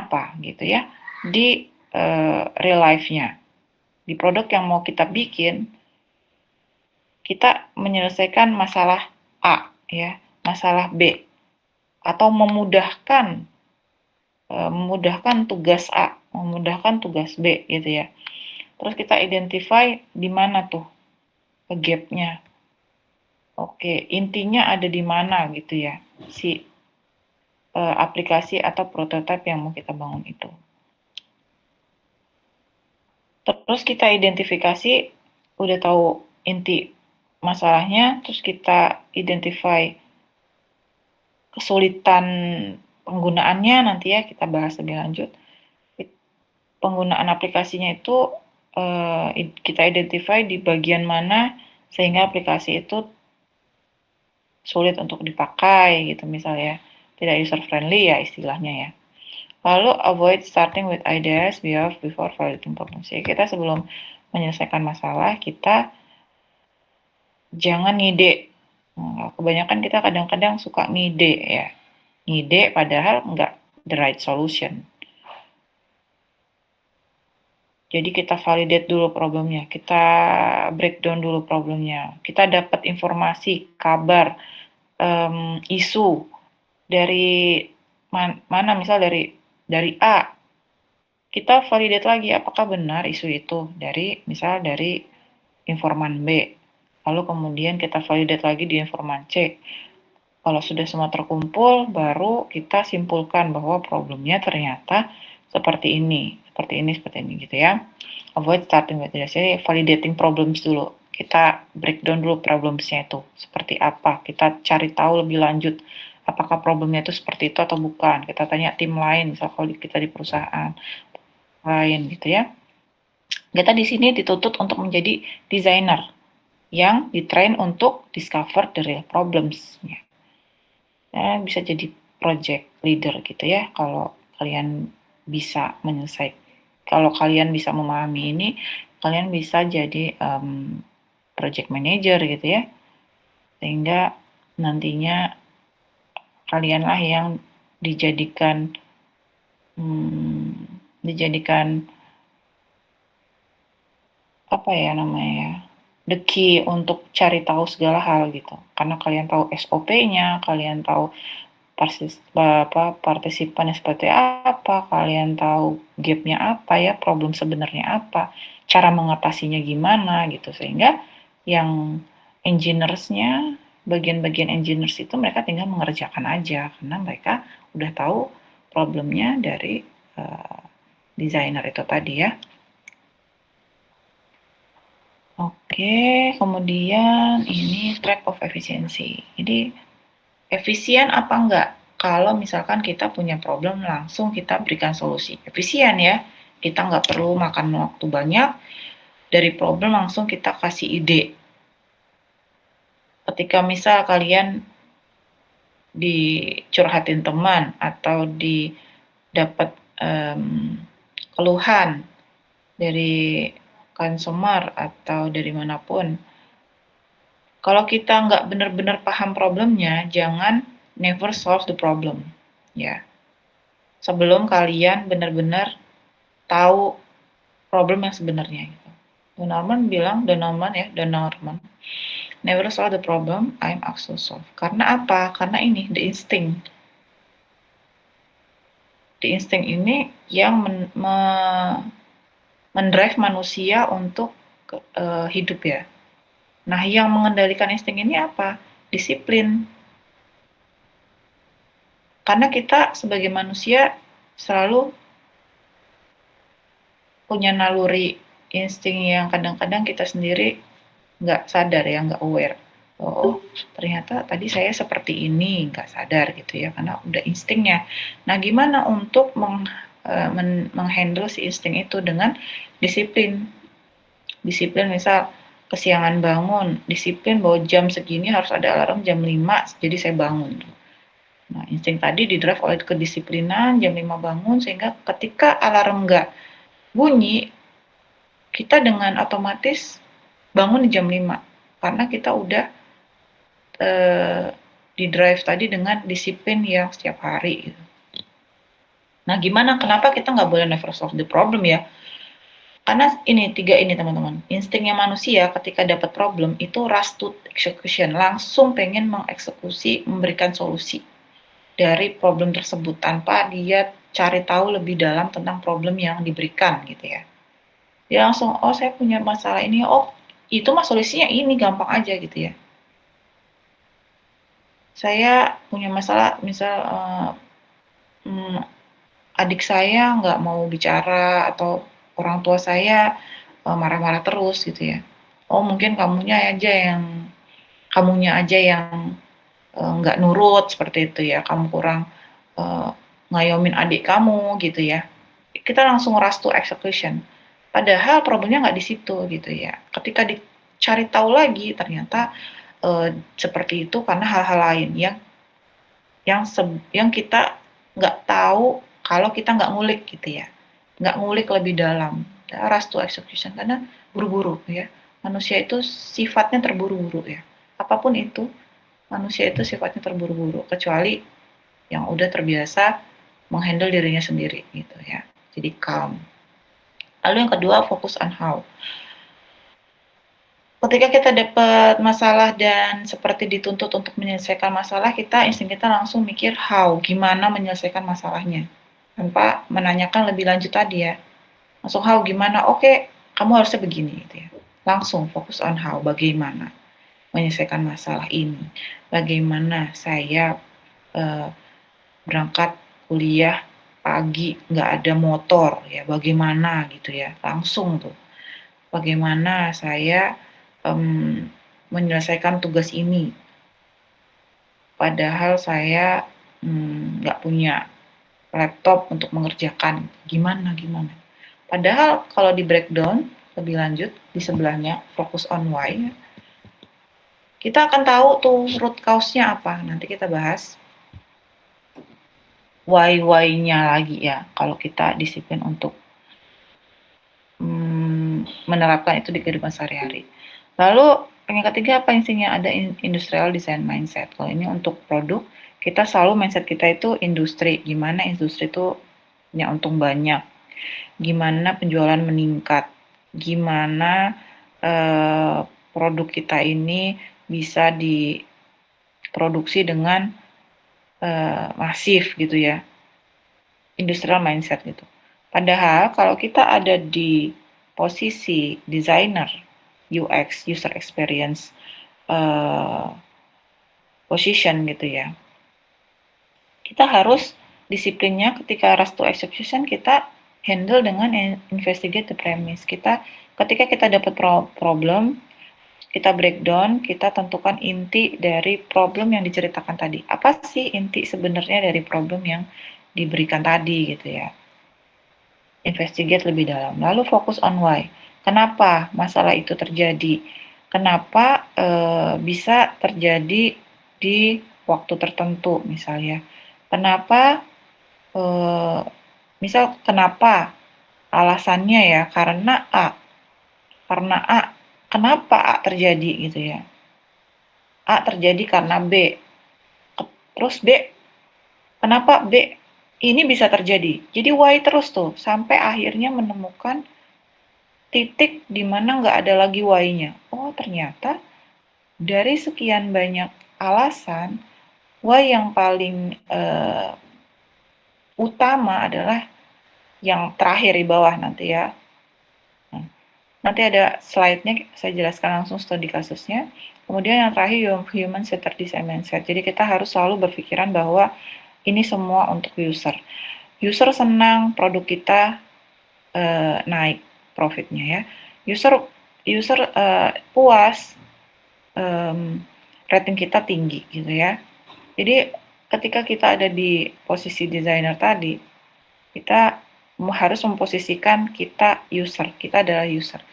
apa gitu ya di real life-nya. Di produk yang mau kita bikin, kita menyelesaikan masalah A ya, masalah B, atau memudahkan tugas A, memudahkan tugas B gitu ya. Terus kita identify di mana tuh gap-nya. Oke, intinya ada di mana gitu ya si aplikasi atau prototipe yang mau kita bangun itu. Terus kita identifikasi, udah tahu inti masalahnya, terus kita identify kesulitan penggunaannya, nanti ya kita bahas lebih lanjut. Penggunaan aplikasinya itu kita identify di bagian mana sehingga aplikasi itu sulit untuk dipakai gitu misalnya, tidak user friendly ya istilahnya ya. Lalu avoid starting with ideas before validating problems. Jadi kita sebelum menyelesaikan masalah, kita jangan ngide. Kebanyakan kita kadang-kadang suka ngide ya. Ngide padahal nggak the right solution. Jadi kita validate dulu problemnya, kita breakdown dulu problemnya, kita dapat informasi, kabar, isu dari mana, misal dari A, kita validate lagi apakah benar isu itu dari informan B, lalu kemudian kita validate lagi di informan C. Kalau sudah semua terkumpul, baru kita simpulkan bahwa problemnya ternyata seperti ini gitu ya. Avoid starting with ideas. Jadi validating problems dulu. Kita breakdown dulu problemsnya itu seperti apa. Kita cari tahu lebih lanjut apakah problemnya itu seperti itu atau bukan. Kita tanya tim lain, misal kalau kita di perusahaan lain gitu ya. Kita di sini dituntut untuk menjadi desainer yang ditrain untuk discover the real problems. Ya, bisa jadi project leader gitu ya kalau kalian bisa menyelesaikan. Kalau kalian bisa memahami ini, kalian bisa jadi project manager gitu ya. Sehingga nantinya kalianlah yang dijadikan apa ya namanya, the key untuk cari tahu segala hal gitu. Karena kalian tahu SOP-nya, kalian tahu partisipannya seperti apa, kalian tahu gap-nya apa ya, problem sebenarnya apa, cara mengatasinya gimana gitu, sehingga yang engineers-nya, bagian-bagian engineers itu mereka tinggal mengerjakan aja karena mereka udah tahu problemnya dari desainer itu tadi ya. Oke, kemudian ini track of efficiency. Jadi efisien apa enggak? Kalau misalkan kita punya problem, langsung kita berikan solusi. Efisien ya, kita nggak perlu makan waktu banyak, dari problem langsung kita kasih ide. Ketika misal kalian dicurhatin teman atau dapat keluhan dari consumer atau dari manapun, kalau kita nggak benar-benar paham problemnya, jangan never solve the problem, ya. Sebelum kalian benar-benar tahu problem yang sebenarnya. Gitu. Don Norman, never solve the problem, I'm asked to solve. Karena apa? Karena ini, the instinct. The instinct ini yang mendrive manusia untuk hidup ya. Nah, yang mengendalikan insting ini apa? Disiplin. Karena kita sebagai manusia selalu punya naluri insting yang kadang-kadang kita sendiri nggak sadar ya, nggak aware. Oh, ternyata tadi saya seperti ini, nggak sadar gitu ya, karena udah instingnya. Nah, gimana untuk menghandle si insting itu dengan disiplin? Disiplin misal kesiangan bangun, disiplin bahwa jam segini harus ada alarm jam 5, jadi saya bangun. Nah, insting tadi didrive oleh kedisiplinan, jam 5 bangun, sehingga ketika alarm nggak bunyi, kita dengan otomatis bangun di jam 5, karena kita udah didrive tadi dengan disiplin yang setiap hari. Gitu. Nah, gimana? Kenapa kita nggak boleh never solve the problem ya? Karena ini, 3 ini teman-teman. Instingnya manusia ketika dapat problem itu rush to execution, langsung pengen mengeksekusi, memberikan solusi dari problem tersebut tanpa dia cari tahu lebih dalam tentang problem yang diberikan gitu ya. Dia langsung, oh saya punya masalah ini, oh itu mah solusinya ini, gampang aja gitu ya. Saya punya masalah, misal adik saya nggak mau bicara atau orang tua saya marah-marah terus gitu ya. Oh mungkin kamunya aja yang nggak nurut seperti itu ya. Kamu kurang uh, ngayomin adik kamu gitu ya. Kita langsung rush to execution. Padahal problemnya nggak di situ gitu ya. Ketika dicari tahu lagi ternyata seperti itu karena hal-hal lain yang kita nggak tahu kalau kita nggak ngulik gitu ya, nggak ngulik lebih dalam. Rush to execution karena buru-buru ya. Manusia itu sifatnya terburu-buru ya. Apapun itu, manusia itu sifatnya terburu-buru kecuali yang udah terbiasa menghandle dirinya sendiri gitu ya. Jadi calm. Lalu yang kedua, fokus on how. Ketika kita dapat masalah dan seperti dituntut untuk menyelesaikan masalah, insting kita langsung mikir how, gimana menyelesaikan masalahnya. Tanpa menanyakan lebih lanjut tadi ya. Langsung how, gimana, oke, kamu harusnya begini gitu ya. Langsung fokus on how, bagaimana menyelesaikan masalah ini. Bagaimana saya berangkat kuliah pagi, nggak ada motor, ya bagaimana gitu ya. Langsung tuh, bagaimana saya menyelesaikan tugas ini. Padahal saya nggak punya laptop untuk mengerjakan. Gimana? Padahal kalau di breakdown lebih lanjut di sebelahnya, focus on why, kita akan tahu tuh root cause-nya apa. Nanti kita bahas why-nya lagi ya, kalau kita disiplin untuk menerapkan itu di kehidupan sehari-hari. Lalu yang ketiga apa intinya? Ada industrial design mindset. Kalau ini untuk produk, kita selalu mindset kita itu industri. Gimana industri itu punya untung banyak. Gimana penjualan meningkat. Gimana produk kita ini bisa diproduksi dengan masif gitu ya. Industrial mindset gitu. Padahal kalau kita ada di posisi designer UX, user experience position gitu ya, kita harus disiplinnya ketika rush to execution, kita handle dengan investigate the premise. Ketika kita dapat problem, kita breakdown, kita tentukan inti dari problem yang diceritakan tadi. Apa sih inti sebenarnya dari problem yang diberikan tadi gitu ya. Investigate lebih dalam. Lalu fokus on why. Kenapa masalah itu terjadi? Kenapa bisa terjadi di waktu tertentu misalnya? Kenapa kenapa alasannya ya karena A. Kenapa A terjadi gitu ya? A terjadi karena B. Terus B, kenapa B ini bisa terjadi? Jadi why terus tuh sampai akhirnya menemukan titik di mana nggak ada lagi why-nya. Oh ternyata dari sekian banyak alasan, why yang paling utama adalah yang terakhir di bawah nanti ya. Nanti ada slide-nya, saya jelaskan langsung studi kasusnya. Kemudian yang terakhir, human centered design mindset. Jadi kita harus selalu berpikiran bahwa ini semua untuk user. User senang produk kita naik profitnya ya. User puas, rating kita tinggi gitu ya. Jadi ketika kita ada di posisi desainer tadi, kita harus memposisikan kita user, kita adalah user.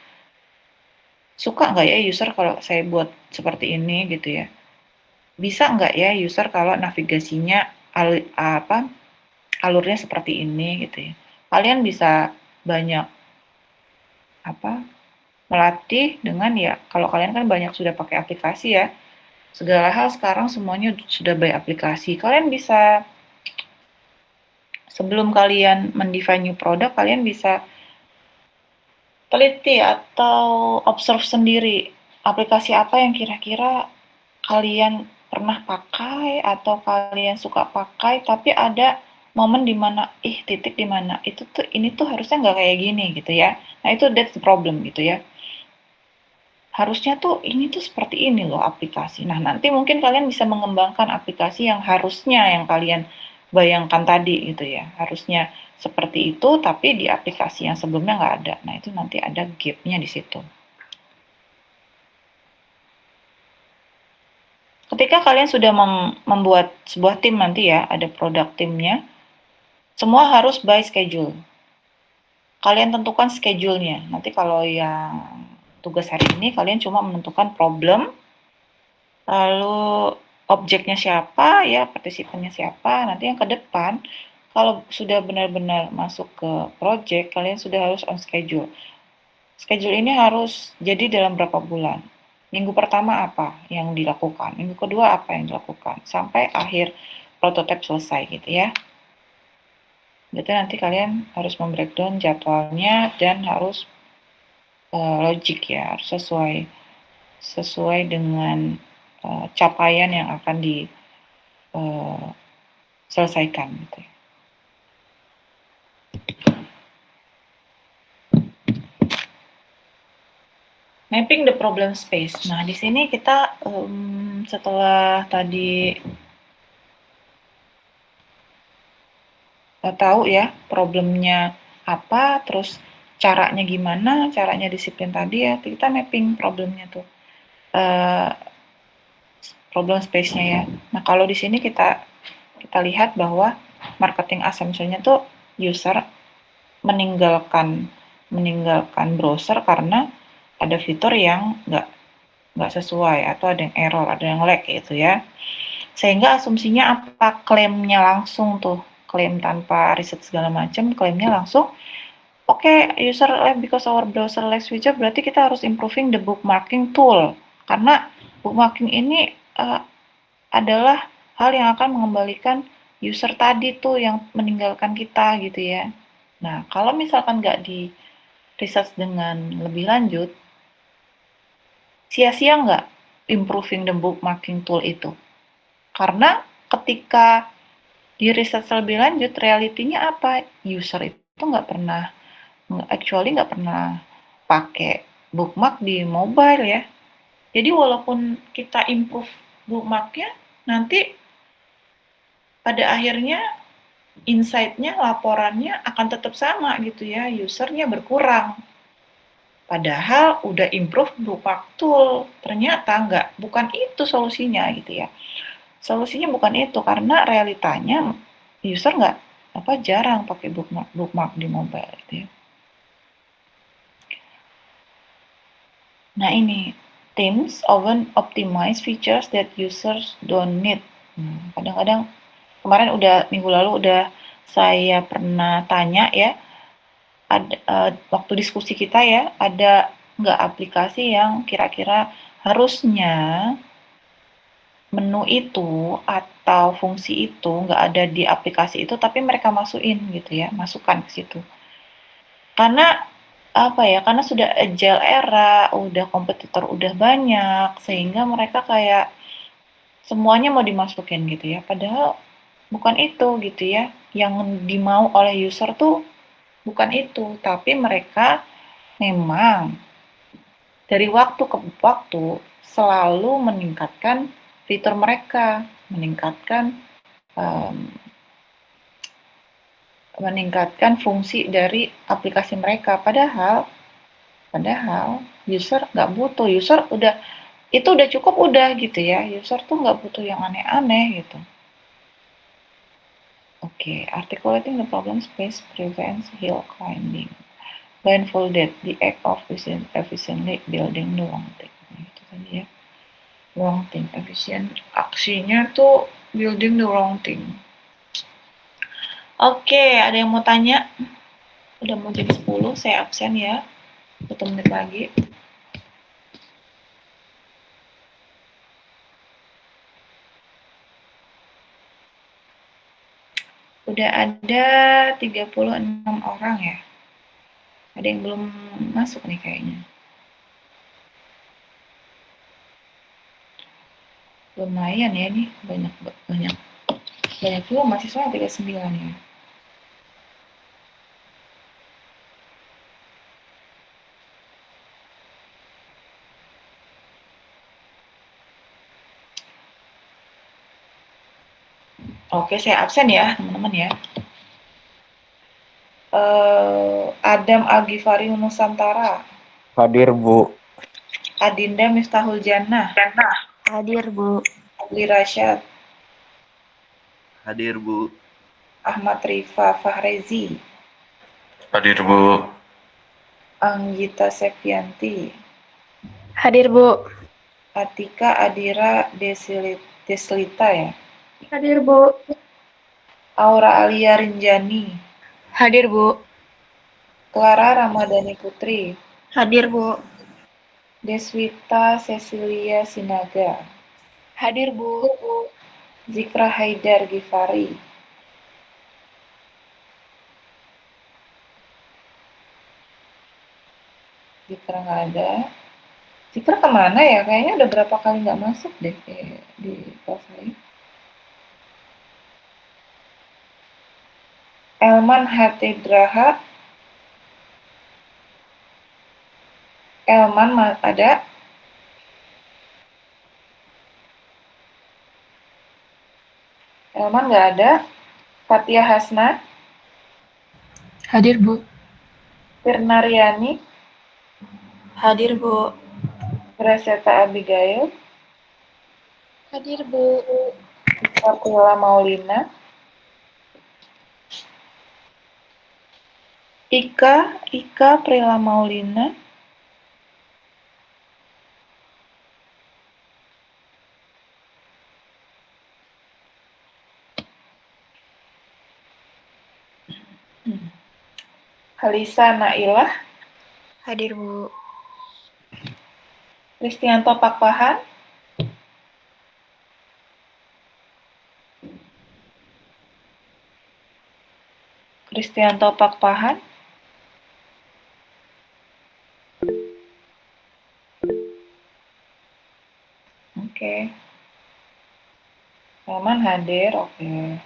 Suka nggak ya user kalau saya buat seperti ini gitu ya? Bisa nggak ya user kalau navigasinya alurnya seperti ini gitu ya? Kalian bisa banyak melatih dengan ya, kalau kalian kan banyak sudah pakai aplikasi ya, segala hal sekarang semuanya sudah by aplikasi. Kalian bisa sebelum kalian mendefine new product, kalian bisa teliti atau observe sendiri aplikasi apa yang kira-kira kalian pernah pakai atau kalian suka pakai, tapi ada momen dimana titik dimana ini tuh harusnya nggak kayak gini gitu ya. Nah itu that's the problem gitu ya. Harusnya tuh ini tuh seperti ini loh aplikasi. Nah nanti mungkin kalian bisa mengembangkan aplikasi yang harusnya yang kalian bayangkan tadi gitu ya. Harusnya seperti itu tapi di aplikasi yang sebelumnya nggak ada. Nah itu nanti ada gap-nya di situ. Ketika kalian sudah membuat sebuah tim nanti ya, ada produk timnya, semua harus by schedule. Kalian tentukan schedule-nya. Nanti kalau yang tugas hari ini, kalian cuma menentukan problem, lalu objeknya siapa, ya partisipannya siapa. Nanti yang ke depan, kalau sudah benar-benar masuk ke project, kalian sudah harus on schedule. Schedule ini harus jadi dalam berapa bulan. Minggu pertama apa yang dilakukan, minggu kedua apa yang dilakukan, sampai akhir prototipe selesai gitu ya. Jadi nanti kalian harus membreakdown jadwalnya dan harus logik ya, harus sesuai dengan capaian yang akan diselesaikan gitu ya. Mapping the problem space. Nah, di sini kita setelah tadi tahu ya problemnya apa, terus caranya gimana, caranya disiplin tadi ya, kita mapping problemnya tuh, problem space-nya ya. Nah, kalau di sini kita lihat bahwa marketing assumption-nya tuh user meninggalkan browser karena ada fitur yang nggak sesuai atau ada yang error, ada yang lag gitu ya. Sehingga asumsinya apa? Klaimnya langsung tuh, klaim tanpa riset segala macam, klaimnya langsung user lag because our browser lacks feature, berarti kita harus improving the bookmarking tool. Karena bookmarking ini adalah hal yang akan mengembalikan user tadi tuh yang meninggalkan kita gitu ya. Nah, kalau misalkan nggak di research dengan lebih lanjut, sia-sia nggak improving the bookmarking tool itu? Karena ketika di research lebih lanjut, realitinya apa? User itu nggak pernah pakai bookmark di mobile ya. Jadi walaupun kita improve bookmarknya, nanti pada akhirnya insight-nya, laporannya akan tetap sama gitu ya, usernya berkurang. Padahal udah improve bookmark tool, ternyata bukan itu solusinya gitu ya. Solusinya bukan itu, karena realitanya user jarang pakai bookmark di mobile gitu ya. Nah ini, teams often optimize features that users don't need. Kadang-kadang kemarin minggu lalu udah saya pernah tanya ya, waktu diskusi kita ya, ada nggak aplikasi yang kira-kira harusnya menu itu atau fungsi itu nggak ada di aplikasi itu, tapi mereka masukin gitu ya, masukkan ke situ. Karena karena sudah agile era, udah kompetitor udah banyak, sehingga mereka kayak semuanya mau dimasukin gitu ya. Padahal bukan itu gitu ya. Yang dimau oleh user tuh bukan itu, tapi mereka memang dari waktu ke waktu selalu meningkatkan fitur mereka, meningkatkan fungsi dari aplikasi mereka. Padahal user nggak butuh, itu udah cukup gitu ya, user tuh nggak butuh yang aneh-aneh gitu. Articulating the problem space prevents hill climbing. Blindfolded, the act of efficiently building the wrong thing. Itu tadi ya, wrong thing, efisien, aksinya tuh building the wrong thing. Ada yang mau tanya? Udah mau jam 10, saya absen ya. 1 menit lagi. Udah ada 36 orang ya. Ada yang belum masuk nih kayaknya. Lumayan ya nih, banyak juga mahasiswa 39 ya. Oke, saya absen ya, teman-teman ya. Adam Al-Ghifari Nusantara. Hadir, Bu. Adinda Miftahul Jannah. Hadir, Bu. Abli Rasyad. Hadir, Bu. Ahmad Rifa Fahrezi. Hadir, Bu. Anggita Septianti. Hadir, Bu. Atika Adira Deslita ya. Hadir, Bu. Aura Alia Rinjani. Hadir, Bu. Clara Ramadhani Putri. Hadir, Bu. Deswita Cecilia Sinaga. Hadir, Bu. Zikra Haidar Gifari. Zikra nggak ada. Zikra kemana ya? Kayaknya udah berapa kali nggak masuk deh di kelas lain. Elman Hatidraha. Elman ada. Elman nggak ada. Fatia Hasna. Hadir, Bu. Firnariani. Hadir, Bu. Greseta Abigail. Hadir, Bu. Kapila Maulina. Ika Prila Maulina. Halisa Nailah. Hadir, Bu. Kristianto Pakpahan. Kristianto Pakpahan. Oke. Elman hadir, oke.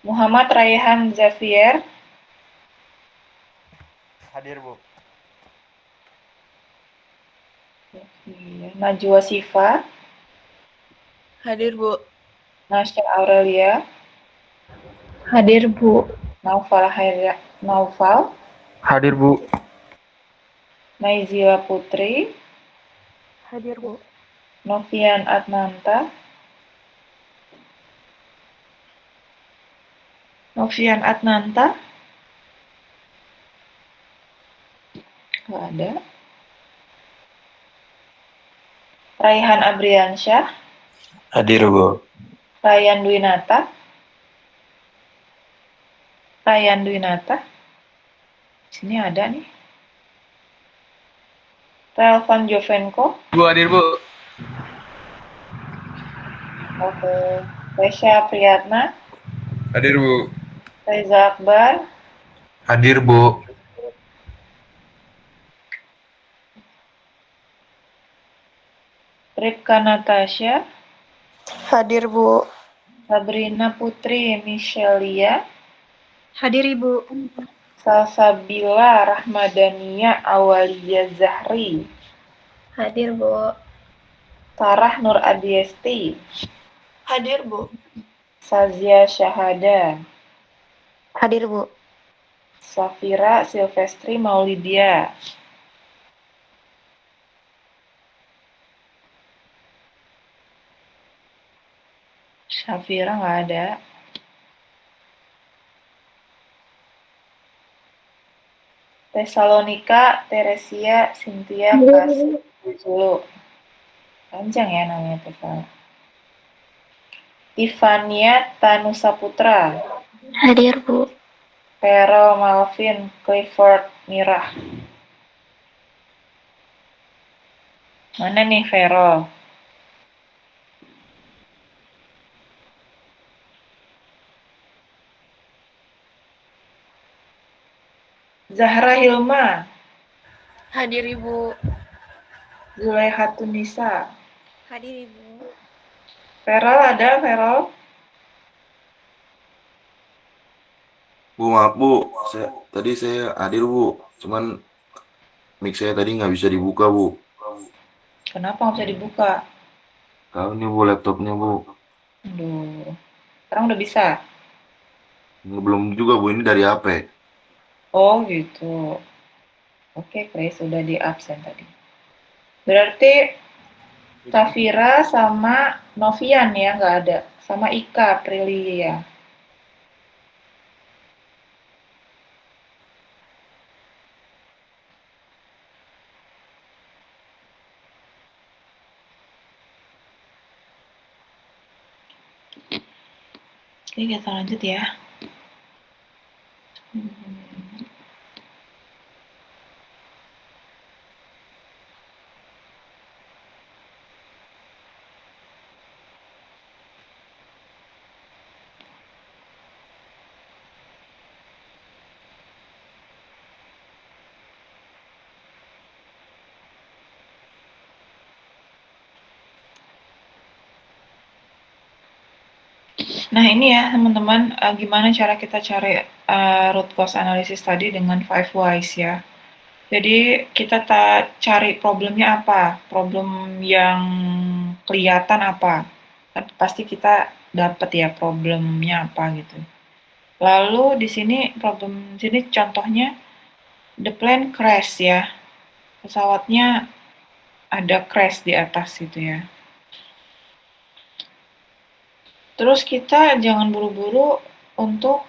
Muhammad Raihan Zafier. Hadir, Bu. Najwa Sifa. Hadir, Bu. Nasya Aurelia. Hadir, Bu. Naufal. Hadir, Bu. Naizila Putri. Hadir, Bu. Novian Adnanta. Nggak ada. Raihan Abriansyah. Hadir, Bu. Ryan Dwinata. Sini ada nih. Relvan Jovenko. Bu, hadir, Bu. Oke. Resya Priyatna. Hadir, Bu. Reza Akbar. Hadir, Bu. Ripka Natasha. Hadir, Bu. Sabrina Putri Michelia. Hadir, Ibu. Salsabila Rahmadania Awalia Zahri. Hadir, Bu. Sarah Nur Adiesti. Hadir, Bu. Sazia Syahada. Hadir, Bu. Safira Silvestri Maulidia. Safira nggak ada. Tesalonika Teresia Cynthia Kasih dulu. Panjang ya namanya Tesalonika. Tivania Tanusaputra. Hadir, Bu. Carol Malvin Clifford Mirah. Mana nih Vero? Zahra Hilma. Hadir Ibu. Zulaihatunisa. Hadir Ibu. Verol ada, Verol? Bu, maaf Bu, tadi saya hadir Bu, cuman mic saya tadi nggak bisa dibuka Bu. Kenapa nggak bisa dibuka? Tahu nih Bu laptopnya Bu. Aduh, sekarang udah bisa? Belum juga Bu, ini dari HP. Oh gitu. Oke, Chris, udah di absen tadi. Berarti Tafira sama Novian ya, nggak ada. Sama Ika, Prilia. Oke, kita lanjut ya. Nah ini ya teman-teman, gimana cara kita cari root cause analysis tadi dengan 5 whys ya. Jadi kita cari problemnya apa, problem yang kelihatan apa. Kan pasti kita dapat ya problemnya apa gitu. Lalu di sini contohnya the plane crash ya. Pesawatnya ada crash di atas gitu ya. Terus kita jangan buru-buru untuk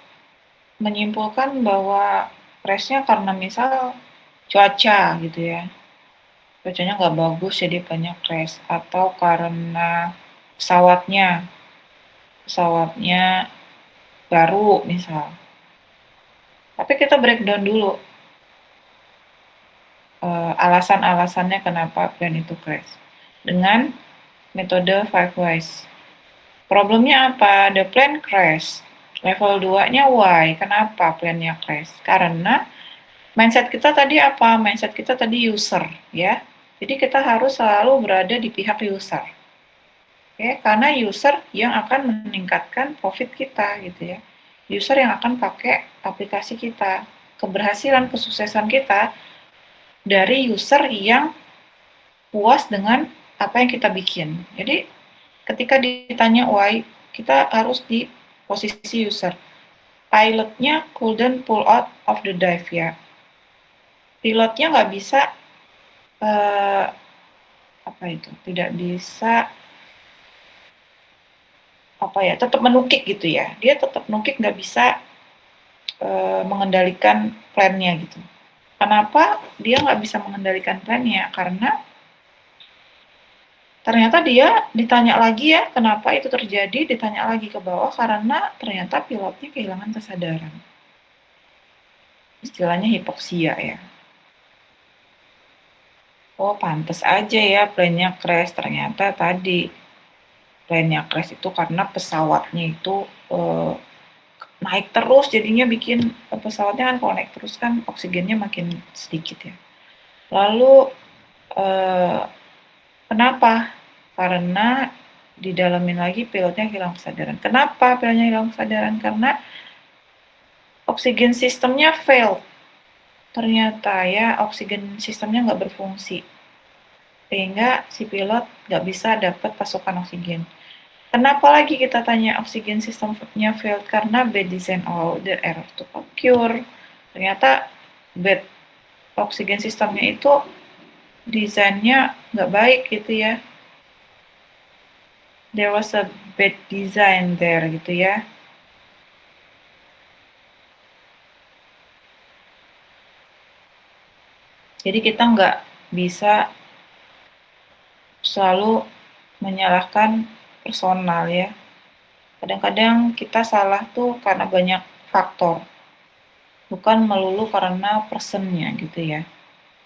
menyimpulkan bahwa crashnya karena misal cuaca gitu ya. Cuacanya nggak bagus jadi banyak crash. Atau karena pesawatnya baru misal. Tapi kita breakdown dulu alasan-alasannya kenapa plane itu crash. Dengan metode 5 whys. Problemnya apa? The plane crash. Level 2-nya why? Kenapa plane-nya crash? Karena mindset kita tadi apa? Mindset kita tadi user, ya. Jadi kita harus selalu berada di pihak user. Oke, karena user yang akan meningkatkan profit kita gitu ya. User yang akan pakai aplikasi kita. Keberhasilan, kesuksesan kita dari user yang puas dengan apa yang kita bikin. Jadi ketika ditanya why, kita harus di posisi user. Pilotnya couldn't pull out of the dive ya. Pilotnya nggak bisa tidak bisa tetap menukik gitu ya. Dia tetap nukik, nggak bisa mengendalikan plan-nya gitu. Kenapa dia nggak bisa mengendalikan plan-nya? Karena ternyata dia ditanya lagi ya, kenapa itu terjadi, ditanya lagi ke bawah karena ternyata pilotnya kehilangan kesadaran. Istilahnya hipoksia ya. Oh, pantes aja ya plane-nya crash. Ternyata tadi plane-nya crash itu karena pesawatnya itu naik terus, jadinya bikin pesawatnya kan kalau naik terus kan oksigennya makin sedikit ya. Lalu kenapa? Karena didalamin lagi pilotnya hilang kesadaran. Kenapa pilotnya hilang kesadaran? Karena oksigen sistemnya fail. Ternyata ya oksigen sistemnya nggak berfungsi. Sehingga si pilot nggak bisa dapat pasokan oksigen. Kenapa lagi kita tanya oksigen sistemnya failed? Karena bad design or the error to occur. Ternyata bad oksigen sistemnya itu desainnya nggak baik gitu ya. There was a bad design there gitu ya. Jadi kita nggak bisa selalu menyalahkan personal ya. Kadang-kadang kita salah tuh karena banyak faktor, bukan melulu karena personnya gitu ya.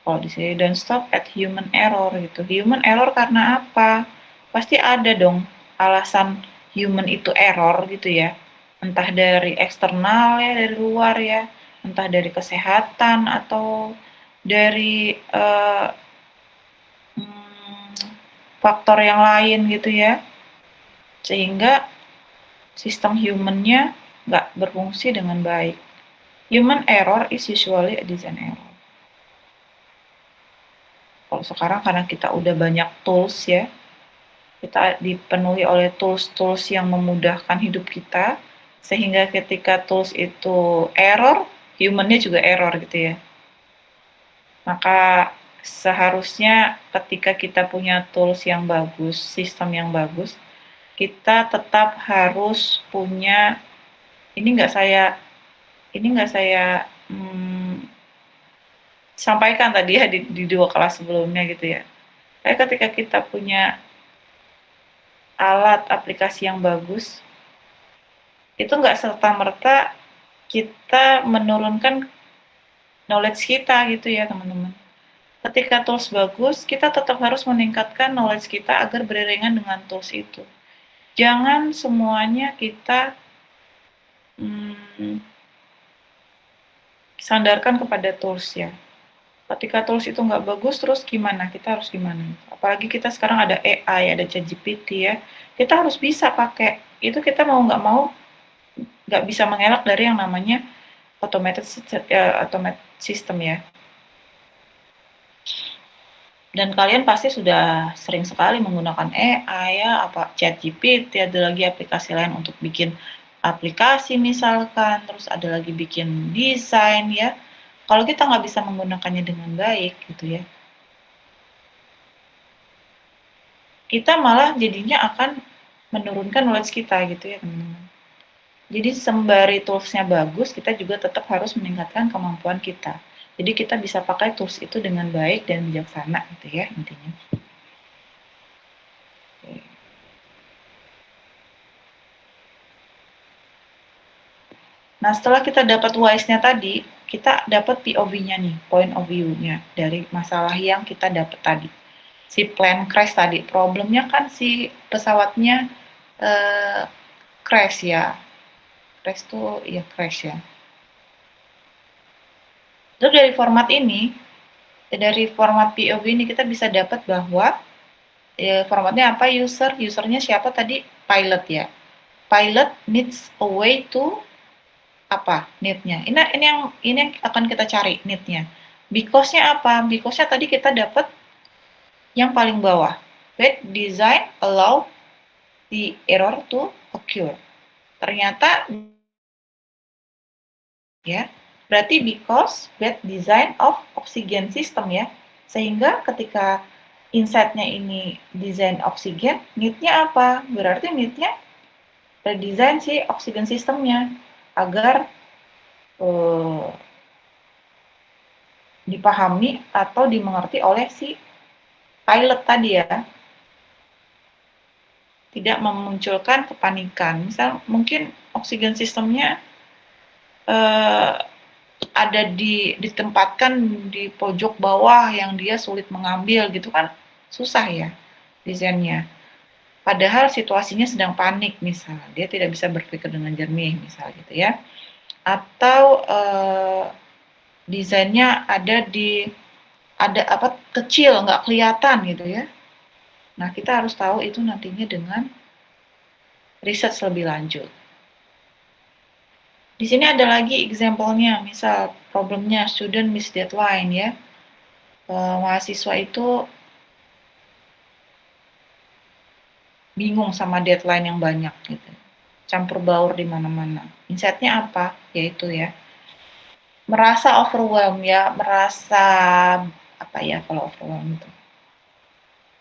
Kalau di sini don't stop at human error gitu. Human error karena apa? Pasti ada dong alasan human itu error gitu ya. Entah dari eksternal ya, dari luar ya, entah dari kesehatan atau dari faktor yang lain gitu ya. Sehingga sistem human-nya nggak berfungsi dengan baik. Human error is usually a design error. Kalau sekarang karena kita udah banyak tools ya, kita dipenuhi oleh tools-tools yang memudahkan hidup kita, sehingga ketika tools itu error, human-nya juga error gitu ya. Maka seharusnya ketika kita punya tools yang bagus, sistem yang bagus, kita tetap harus punya, ini nggak saya sampaikan tadi ya di 2 kelas sebelumnya gitu ya. Tapi ketika kita punya alat aplikasi yang bagus, itu nggak serta-merta kita menurunkan knowledge kita gitu ya teman-teman. Ketika tools bagus, kita tetap harus meningkatkan knowledge kita agar beriringan dengan tools itu. Jangan semuanya kita sandarkan kepada tools ya. Ketika tools itu nggak bagus, terus gimana? Kita harus gimana? Apalagi kita sekarang ada AI, ada ChatGPT ya. Kita harus bisa pakai. Itu kita mau nggak bisa mengelak dari yang namanya automated system ya. Dan kalian pasti sudah sering sekali menggunakan AI ya, ChatGPT, ada lagi aplikasi lain untuk bikin aplikasi misalkan, terus ada lagi bikin desain ya. Kalau kita nggak bisa menggunakannya dengan baik gitu ya, kita malah jadinya akan menurunkan knowledge kita gitu ya teman-teman. Jadi sembari toolsnya bagus, kita juga tetap harus meningkatkan kemampuan kita. Jadi kita bisa pakai tools itu dengan baik dan bijaksana gitu ya intinya. Nah setelah kita dapat wise-nya tadi, kita dapat POV-nya nih, point of view-nya dari masalah yang kita dapat tadi. Si plane crash tadi, problemnya kan si pesawatnya crash ya. Crash tuh ya crash ya. Terus dari format ini, dari format POV ini kita bisa dapat bahwa formatnya apa, usernya siapa tadi, pilot ya. Pilot needs a way to apa need-nya. Ini yang akan kita cari need-nya. Because-nya apa? Because-nya tadi kita dapat yang paling bawah. Bad design allow the error to occur. Ternyata ya, berarti because bad design of oxygen system ya. Sehingga ketika insight-nya ini design oksigen, need-nya apa? Berarti need-nya redesign si oksigen sistemnya agar dipahami atau dimengerti oleh si pilot tadi ya, tidak memunculkan kepanikan. Misal mungkin oksigen sistemnya ada ditempatkan di pojok bawah yang dia sulit mengambil gitu kan, susah ya desainnya. Padahal situasinya sedang panik misal, dia tidak bisa berpikir dengan jernih misal gitu ya. Atau desainnya ada kecil, nggak kelihatan gitu ya. Nah, kita harus tahu itu nantinya dengan riset lebih lanjut. Di sini ada lagi example-nya, misal problemnya student miss deadline ya. Mahasiswa itu bingung sama deadline yang banyak gitu. Campur baur di mana-mana. Insight-nya apa? Yaitu ya, merasa overwhelmed ya, merasa apa ya kalau overwhelmed itu?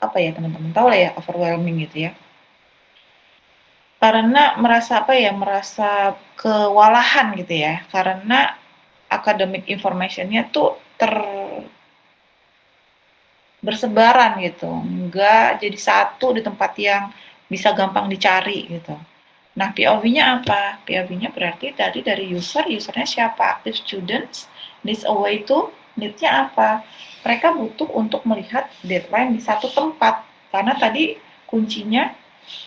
Apa ya teman-teman? Tahu lah ya overwhelming gitu ya. Karena merasa apa ya? Merasa kewalahan gitu ya. Karena academic information-nya tuh bersebaran gitu. Enggak jadi satu di tempat yang bisa gampang dicari gitu. Nah, POV-nya apa? POV-nya berarti dari usernya siapa? Active students, needs a way to, need-nya apa? mereka butuh untuk melihat deadline di satu tempat, karena tadi kuncinya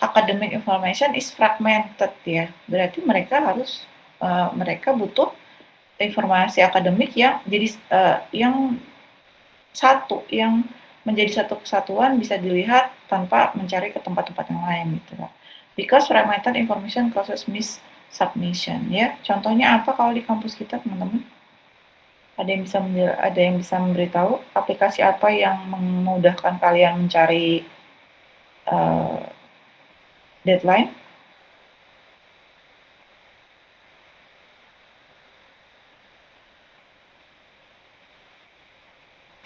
academic information is fragmented ya. Berarti mereka harus mereka butuh informasi akademik yang jadi yang satu, yang menjadi satu kesatuan, bisa dilihat tanpa mencari ke tempat-tempat yang lain gitu lah. Because fragmented information causes submission ya. Contohnya apa kalau di kampus kita, teman-teman? Ada yang bisa memberitahu aplikasi apa yang memudahkan kalian mencari deadline?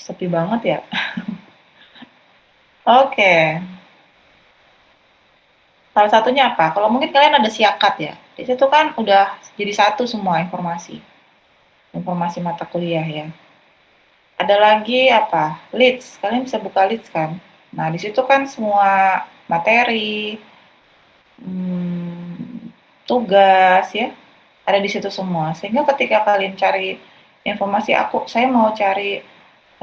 Sepi banget ya. Oke. Salah satunya apa? Kalau mungkin kalian ada Siakat ya. Di situ kan udah jadi satu semua informasi mata kuliah ya. Ada lagi apa? Leads. Kalian bisa buka Leads kan? Nah, di situ kan semua materi, tugas ya, ada di situ semua. Sehingga ketika kalian cari informasi, saya mau cari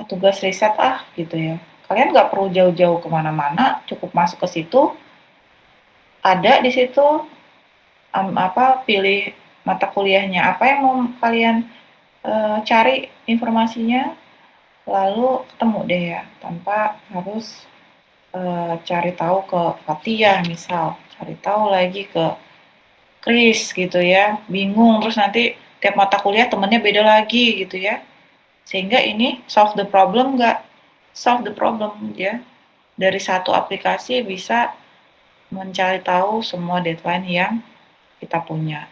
tugas riset gitu ya. Kalian nggak perlu jauh-jauh kemana-mana, cukup masuk ke situ, ada di situ pilih mata kuliahnya apa yang mau kalian cari informasinya, lalu ketemu deh ya, tanpa harus cari tahu ke Fatia misal, cari tahu lagi ke Chris gitu ya, bingung, terus nanti tiap mata kuliah temennya beda lagi gitu ya, sehingga ini solve the problem ya, dari satu aplikasi bisa mencari tahu semua deadline yang kita punya.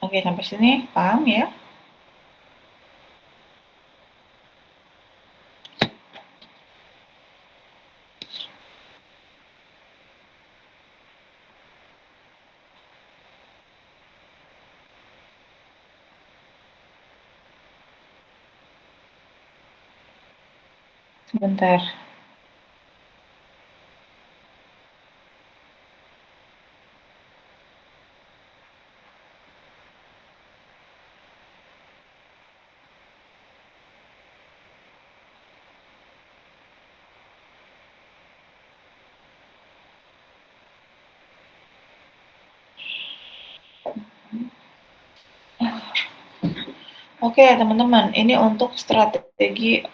Oke, sampai sini paham ya? Sebentar. Oke, teman-teman, ini untuk strategi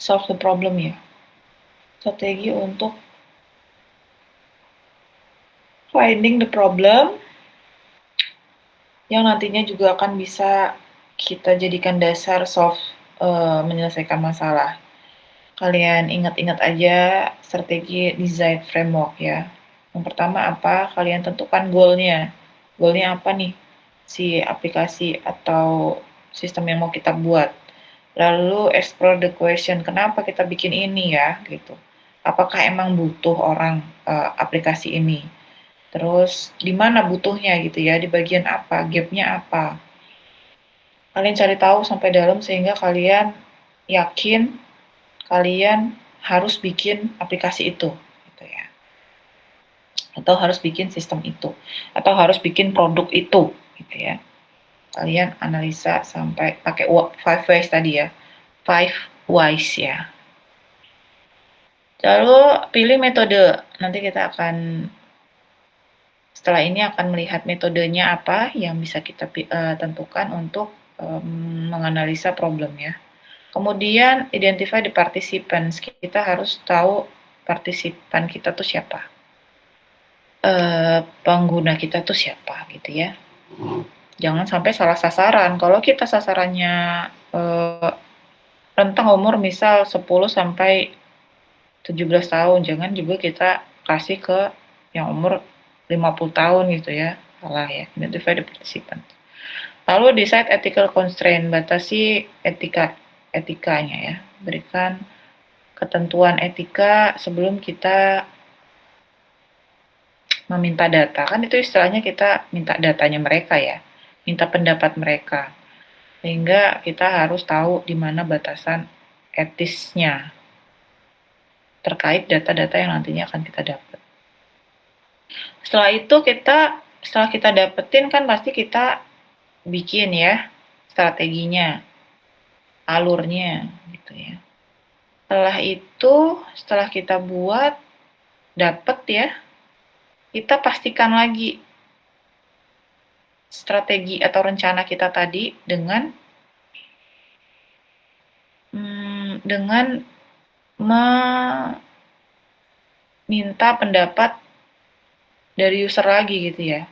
solve the problem ya. Strategi untuk finding the problem yang nantinya juga akan bisa kita jadikan dasar menyelesaikan masalah. Kalian ingat-ingat aja strategi design framework ya. Yang pertama apa? Kalian tentukan goalnya. Goalnya apa nih? Si aplikasi atau sistem yang mau kita buat. Lalu explore the question, kenapa kita bikin ini ya, gitu. Apakah emang butuh orang aplikasi ini? Terus di mana butuhnya gitu ya, di bagian apa, gapnya apa. Kalian cari tahu sampai dalam sehingga kalian yakin kalian harus bikin aplikasi itu gitu ya. Atau harus bikin sistem itu, atau harus bikin produk itu gitu ya. Kalian analisa sampai pakai 5 ways tadi ya. 5 whys ya. Lalu pilih metode. Nanti kita akan setelah ini akan melihat metodenya apa yang bisa kita tentukan untuk menganalisa problem ya. Kemudian identify the participants. Kita harus tahu partisipan kita tuh siapa. Pengguna kita tuh siapa gitu ya. Jangan sampai salah sasaran. Kalau kita sasarannya rentang umur misal 10 sampai 17 tahun, jangan juga kita kasih ke yang umur 50 tahun gitu ya. Salah ya. Identify the participant. Lalu decide ethical constraint, batasi etikanya ya. Berikan ketentuan etika sebelum kita meminta data. Kan itu istilahnya kita minta datanya mereka ya. Minta pendapat mereka. Sehingga kita harus tahu di mana batasan etisnya terkait data-data yang nantinya akan kita dapat. Setelah kita dapetin kan pasti kita bikin ya strateginya, alurnya gitu ya. Setelah kita buat, dapet ya, kita pastikan lagi strategi atau rencana kita tadi dengan meminta pendapat dari user lagi gitu ya.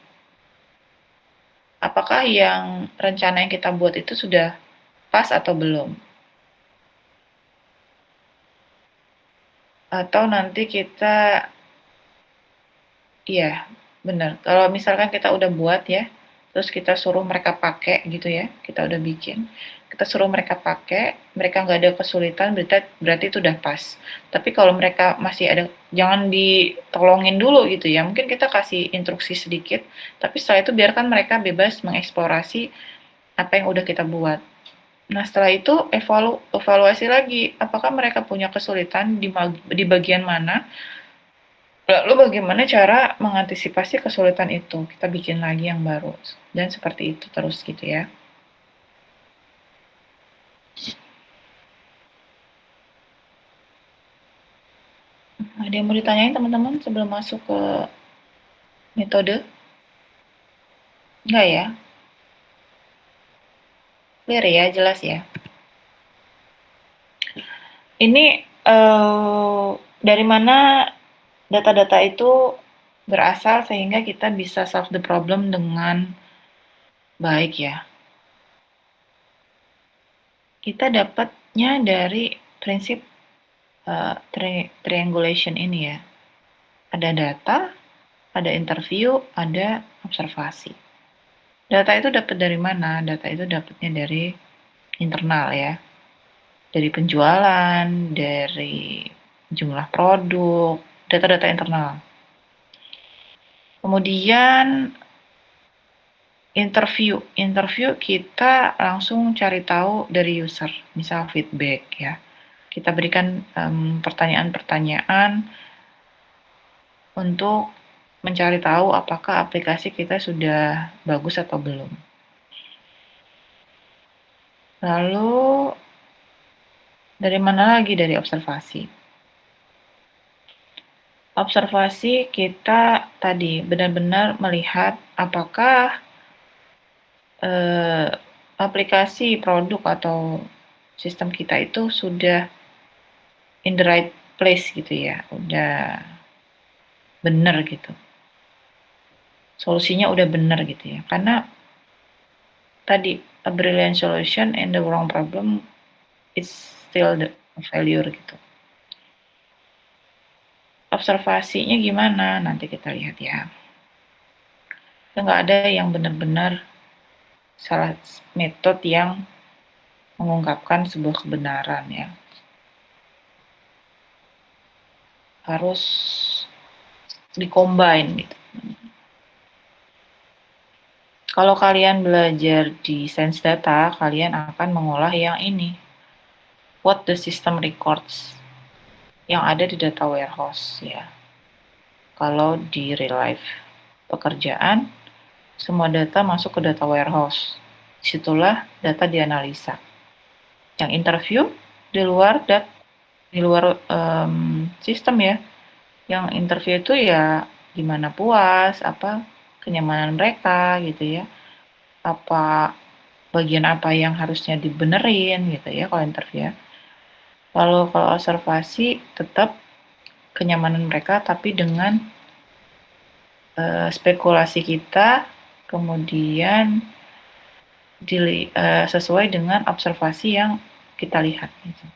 Apakah yang rencana yang kita buat itu sudah pas atau belum? Atau nanti kita, iya benar. Kalau misalkan kita udah buat ya, terus kita suruh mereka pakai gitu ya, kita udah bikin, kita suruh mereka pakai, mereka nggak ada kesulitan, berarti itu udah pas. Tapi kalau mereka masih ada, jangan ditolongin dulu gitu ya, mungkin kita kasih instruksi sedikit, tapi setelah itu biarkan mereka bebas mengeksplorasi apa yang udah kita buat. Nah, setelah itu evaluasi lagi, apakah mereka punya kesulitan di bagian mana, lalu bagaimana cara mengantisipasi kesulitan itu? Kita bikin lagi yang baru. Dan seperti itu terus gitu ya. Ada yang mau ditanyain teman-teman sebelum masuk ke metode? Enggak ya? Clear ya, jelas ya. Ini dari mana data-data itu berasal sehingga kita bisa solve the problem dengan baik ya. Kita dapatnya dari prinsip triangulation ini ya. Ada data, ada interview, ada observasi. Data itu dapat dari mana? Data itu dapatnya dari internal ya. Dari penjualan, dari jumlah produk, data-data internal. Kemudian interview kita langsung cari tahu dari user, misal feedback ya. Kita berikan pertanyaan-pertanyaan untuk mencari tahu apakah aplikasi kita sudah bagus atau belum. Lalu dari mana lagi? Dari observasi. Observasi kita tadi benar-benar melihat apakah aplikasi, produk, atau sistem kita itu sudah in the right place gitu ya, udah benar gitu. Solusinya udah benar gitu ya. Karena tadi, a brilliant solution and the wrong problem is still the failure gitu. Observasinya gimana? Nanti kita lihat ya. Nggak ada yang benar-benar salah metode yang mengungkapkan sebuah kebenaran ya. Harus di-combine gitu. Kalau kalian belajar di Science Data, kalian akan mengolah yang ini. What the system records yang ada di data warehouse ya. Kalau di real life pekerjaan, semua data masuk ke data warehouse. Disitulah data dianalisa. Yang interview di luar sistem ya. Yang interview itu ya gimana puas, apa kenyamanan mereka gitu ya. Apa bagian apa yang harusnya dibenerin gitu ya kalau interview ya. Kalau observasi tetap kenyamanan mereka tapi dengan spekulasi kita kemudian sesuai dengan observasi yang kita lihat gitu.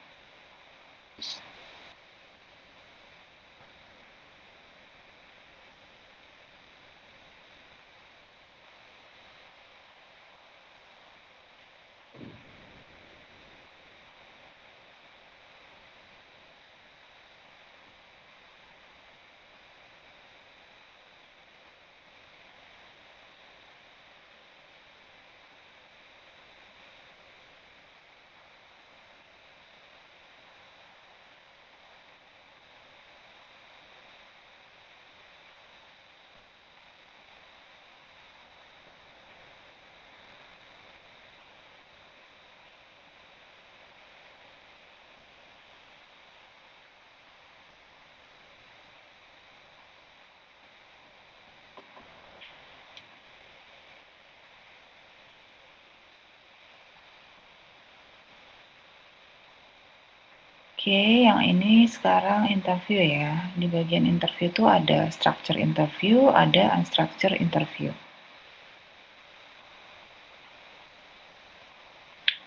Oke, yang ini sekarang interview ya. Di bagian interview itu ada structure interview, ada unstructured interview.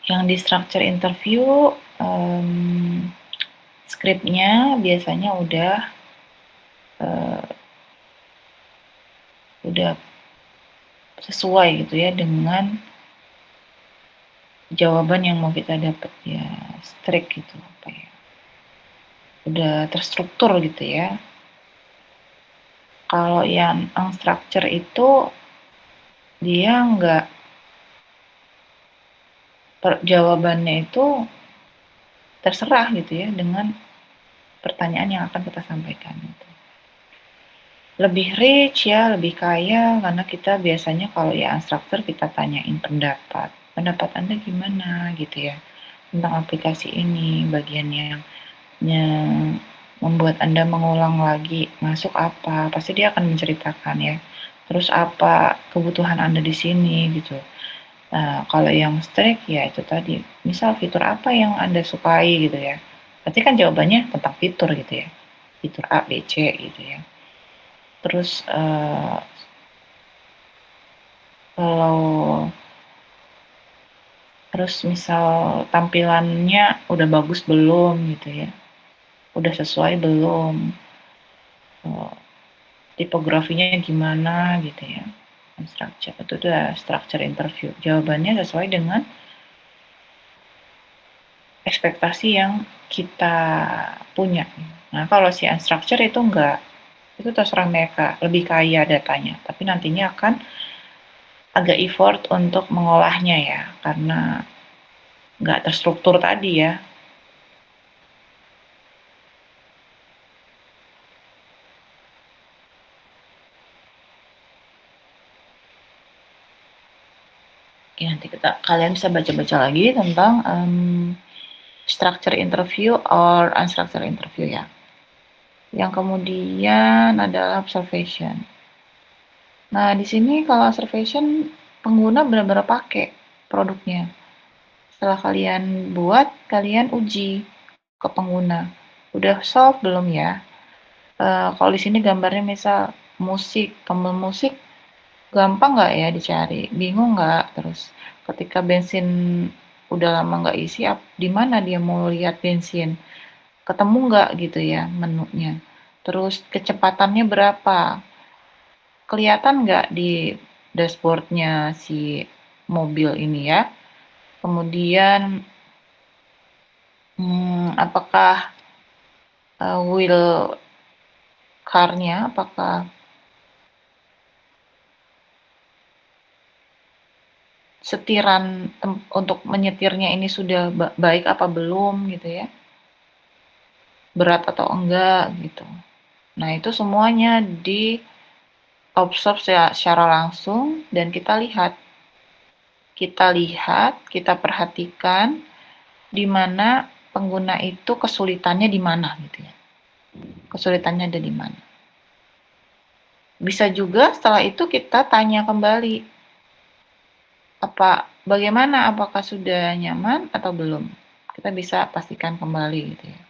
Yang di structure interview, skripnya biasanya udah sesuai gitu ya dengan jawaban yang mau kita dapat ya, strict gitu apa ya. Udah terstruktur gitu ya. Kalau yang unstructured itu dia nggak jawabannya itu terserah gitu ya dengan pertanyaan yang akan kita sampaikan gitu. Lebih rich ya, lebih kaya karena kita biasanya kalau ya unstructured kita tanyain pendapat Anda gimana gitu ya tentang aplikasi ini, bagian yang membuat Anda mengulang lagi masuk apa, pasti dia akan menceritakan ya. Terus apa kebutuhan Anda di sini gitu. Nah, kalau yang strict ya itu tadi, misal fitur apa yang Anda sukai gitu ya. Berarti kan jawabannya tentang fitur gitu ya. Fitur A, B, C gitu ya. Terus kalau misal tampilannya udah bagus belum gitu ya. Udah sesuai belum. Tipografinya gimana gitu ya. Structure itu udah structure interview. Jawabannya sesuai dengan ekspektasi yang kita punya. Nah, kalau si unstructured itu enggak. Itu terserah mereka, lebih kaya datanya. Tapi nantinya akan agak effort untuk mengolahnya ya, karena nggak terstruktur tadi ya. Oke, nanti kalian bisa baca-baca lagi tentang structure interview or unstructured interview ya. Yang kemudian adalah observation. Nah, di sini kalau observation pengguna benar-benar pakai produknya. Setelah kalian buat, kalian uji ke pengguna. Udah solve belum ya? Kalau di sini gambarnya misal musik, tombol musik gampang nggak ya dicari? Bingung nggak? Terus ketika bensin udah lama nggak isi, di mana dia mau lihat bensin? Ketemu nggak gitu ya menunya? Terus kecepatannya berapa? Kelihatan nggak di dashboardnya si mobil ini ya? Kemudian apakah wheel car-nya apakah setiran untuk menyetirnya ini sudah baik apa belum gitu ya, berat atau enggak gitu. Nah, itu semuanya di observe secara langsung dan kita lihat, kita perhatikan di mana pengguna itu kesulitannya di mana gitu ya. Kesulitannya ada di mana. Bisa juga setelah itu kita tanya kembali, bagaimana, apakah sudah nyaman atau belum? Kita bisa pastikan kembali gitu ya.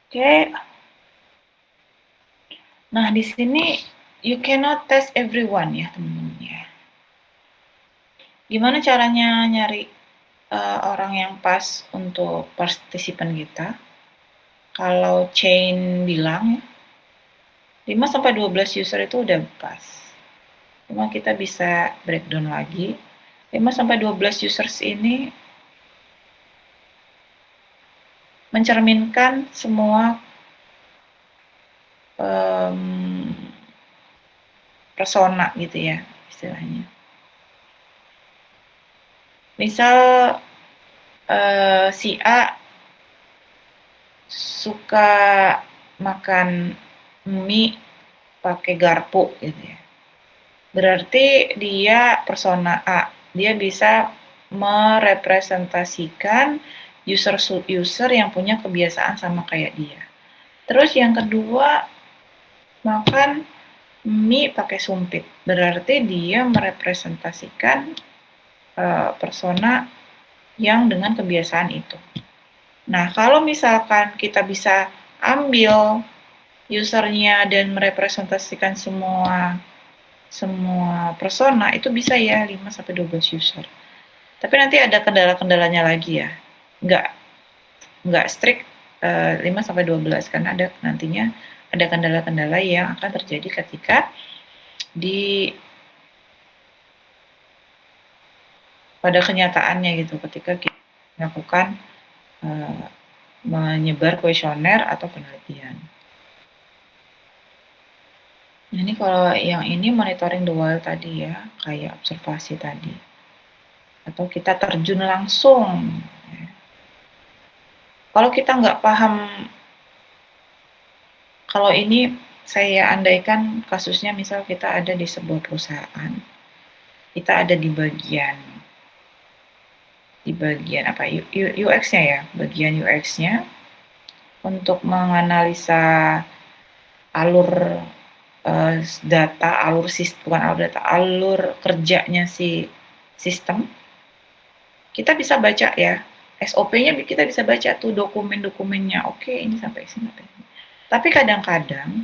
Oke. Nah, di sini you cannot test everyone ya, teman-teman ya. Gimana caranya nyari orang yang pas untuk partisipan kita? Kalau chain bilang 5-12 user itu udah pas. Cuma kita bisa breakdown lagi. 5-12 users ini mencerminkan semua persona gitu ya istilahnya. Misal si A suka makan mie pakai garpu gitu ya. Berarti dia persona A, dia bisa merepresentasikan user yang punya kebiasaan sama kayak dia. Terus yang kedua, makan mie pakai sumpit. Berarti dia merepresentasikan persona yang dengan kebiasaan itu. Nah, kalau misalkan kita bisa ambil usernya dan merepresentasikan semua persona, itu bisa ya 5-12 user. Tapi nanti ada kendala-kendalanya lagi ya. Nggak strict 5-12 karena ada nantinya ada kendala-kendala yang akan terjadi ketika pada kenyataannya gitu, ketika kita melakukan menyebar kuesioner atau penelitian. Nah, ini kalau yang ini monitoring the wild tadi ya, kayak observasi tadi. Atau kita terjun langsung. Kalau kita nggak paham, kalau ini saya andaikan kasusnya misal kita ada di sebuah perusahaan, kita ada di bagian apa UX-nya ya, bagian UX-nya untuk menganalisa alur data, alur kerjanya si sistem. Kita bisa baca ya, SOP-nya kita bisa baca tuh dokumen-dokumennya. Oke, ini sampai sini. Tapi kadang-kadang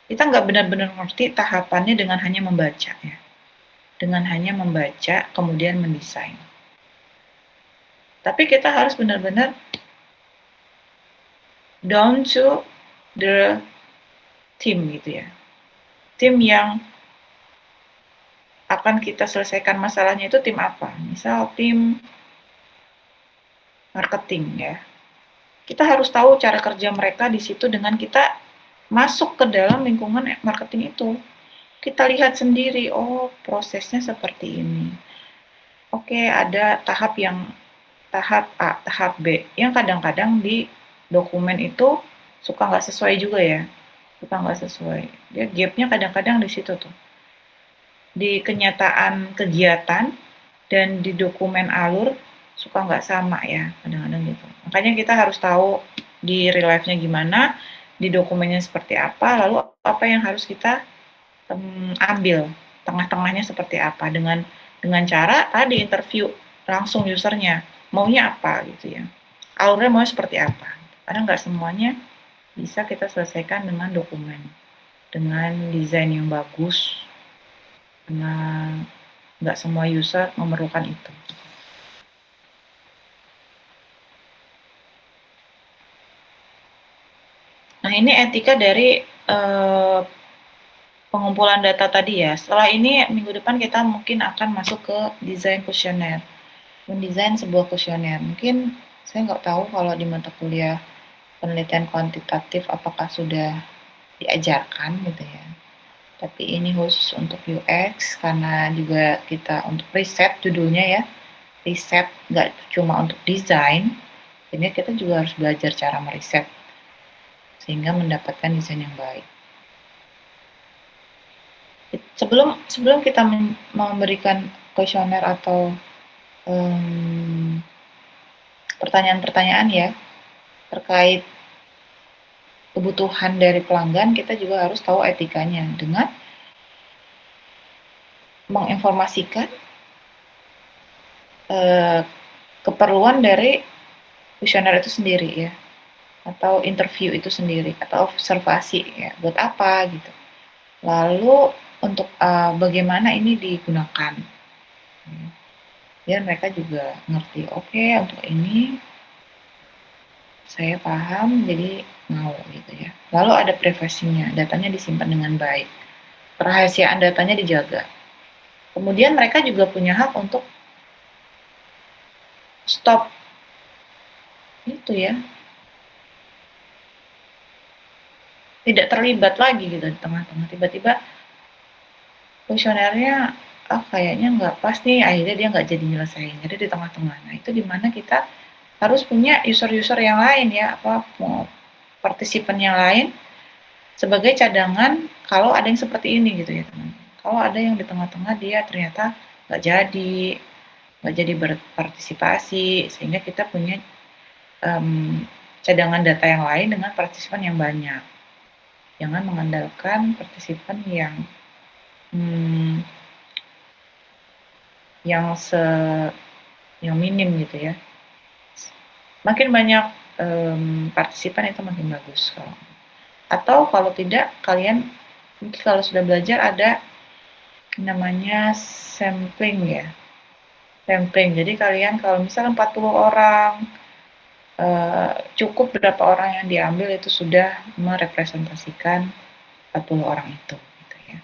kita nggak benar-benar ngerti tahapannya dengan hanya membaca ya. Dengan hanya membaca kemudian mendesain. Tapi kita harus benar-benar down to the team gitu ya. Tim yang akan kita selesaikan masalahnya itu tim apa? Misal tim marketing ya. Kita harus tahu cara kerja mereka di situ dengan kita masuk ke dalam lingkungan marketing itu. Kita lihat sendiri, oh prosesnya seperti ini. Oke, ada tahap A, tahap B, yang kadang-kadang di dokumen itu suka nggak sesuai juga ya. Suka nggak sesuai. Dia gap-nya kadang-kadang di situ tuh. Di kenyataan kegiatan dan di dokumen alur suka nggak sama ya, kadang-kadang gitu. Makanya kita harus tahu di real life-nya gimana, di dokumennya seperti apa, lalu apa yang harus kita ambil, tengah-tengahnya seperti apa, dengan cara tadi interview langsung usernya, maunya apa gitu ya, alurnya mau seperti apa. Karena nggak semuanya bisa kita selesaikan dengan dokumen, dengan desain yang bagus, karena nggak semua user memerlukan itu. Nah, ini etika dari pengumpulan data tadi ya. Setelah ini, minggu depan kita mungkin akan masuk ke desain kuesioner. Mendesain sebuah kuesioner. Mungkin saya nggak tahu kalau di mata kuliah penelitian kuantitatif apakah sudah diajarkan gitu ya. Tapi ini khusus untuk UX karena juga kita untuk riset judulnya ya. Riset nggak cuma untuk desain. Ini kita juga harus belajar cara meriset sehingga mendapatkan desain yang baik. Sebelum kita memberikan kuesioner atau pertanyaan-pertanyaan ya terkait kebutuhan dari pelanggan, kita juga harus tahu etikanya dengan menginformasikan keperluan dari kuesioner itu sendiri ya, atau interview itu sendiri, atau observasi ya, buat apa gitu. Lalu untuk bagaimana ini digunakan, biar mereka juga ngerti, oke, untuk ini saya paham, jadi mau gitu ya. Lalu ada privasinya, datanya disimpan dengan baik, kerahasiaan datanya dijaga. Kemudian mereka juga punya hak untuk stop itu ya, tidak terlibat lagi gitu di tengah-tengah. Tiba-tiba kuesionernya kayaknya nggak pas nih, akhirnya dia nggak jadi nyelesain, jadi di tengah-tengah. Nah, itu dimana kita harus punya user-user yang lain ya, partisipan yang lain sebagai cadangan kalau ada yang seperti ini gitu ya teman. Kalau ada yang di tengah-tengah dia ternyata nggak jadi, nggak jadi berpartisipasi, sehingga kita punya cadangan data yang lain dengan partisipan yang banyak. Jangan mengandalkan partisipan yang yang minim gitu ya. Makin banyak partisipan itu makin bagus. Atau kalau tidak, kalian kalau sudah belajar ada namanya sampling ya. Sampling. Jadi kalian kalau misalnya 40 orang, cukup berapa orang yang diambil itu sudah merepresentasikan 40 orang itu. Gitu ya.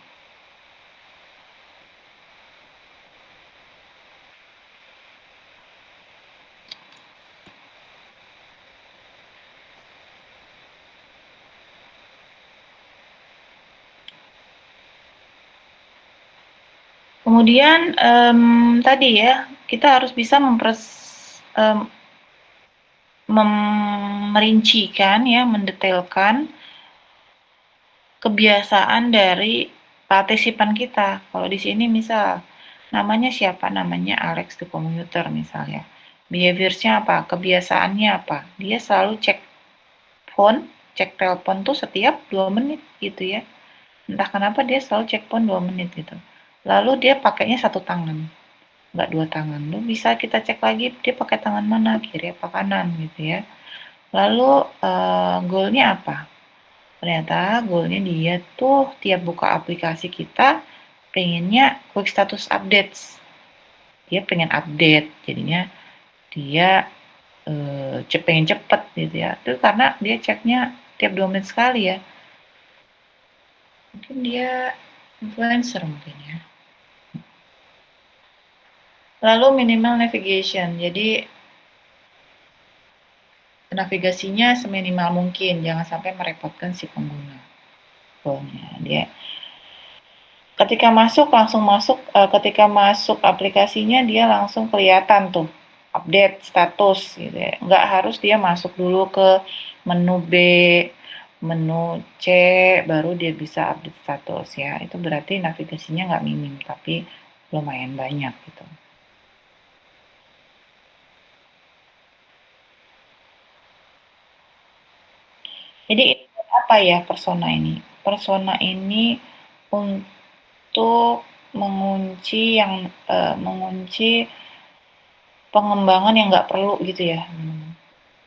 Kemudian tadi ya, kita harus bisa merincikan ya, mendetailkan kebiasaan dari partisipan kita. Kalau di sini misal namanya siapa? Namanya Alex the commuter misalnya. Behaviorsnya apa? Kebiasaannya apa? Dia selalu cek phone, cek telepon tuh setiap 2 menit gitu ya. Entah kenapa dia selalu cek phone 2 menit gitu. Lalu dia pakainya 1 tangan, nggak 2 tangan. Lalu bisa kita cek lagi dia pakai tangan mana, kiri apa kanan gitu ya. Lalu goalnya apa? Ternyata goalnya dia tuh tiap buka aplikasi kita pengennya quick status updates. Dia pengen update, jadinya dia pengen cepet gitu ya. Itu karena dia ceknya tiap 2 menit sekali ya. Mungkin dia influencer mungkin ya. Lalu minimal navigation, jadi navigasinya seminimal mungkin, jangan sampai merepotkan si pengguna. Dia ketika masuk ketika masuk aplikasinya dia langsung kelihatan tuh update status gitu ya. Nggak harus dia masuk dulu ke menu B, menu C, baru dia bisa update status ya. Itu berarti navigasinya nggak minim, tapi lumayan banyak gitu. Jadi apa ya persona ini? Persona ini untuk mengunci pengembangan yang nggak perlu gitu ya.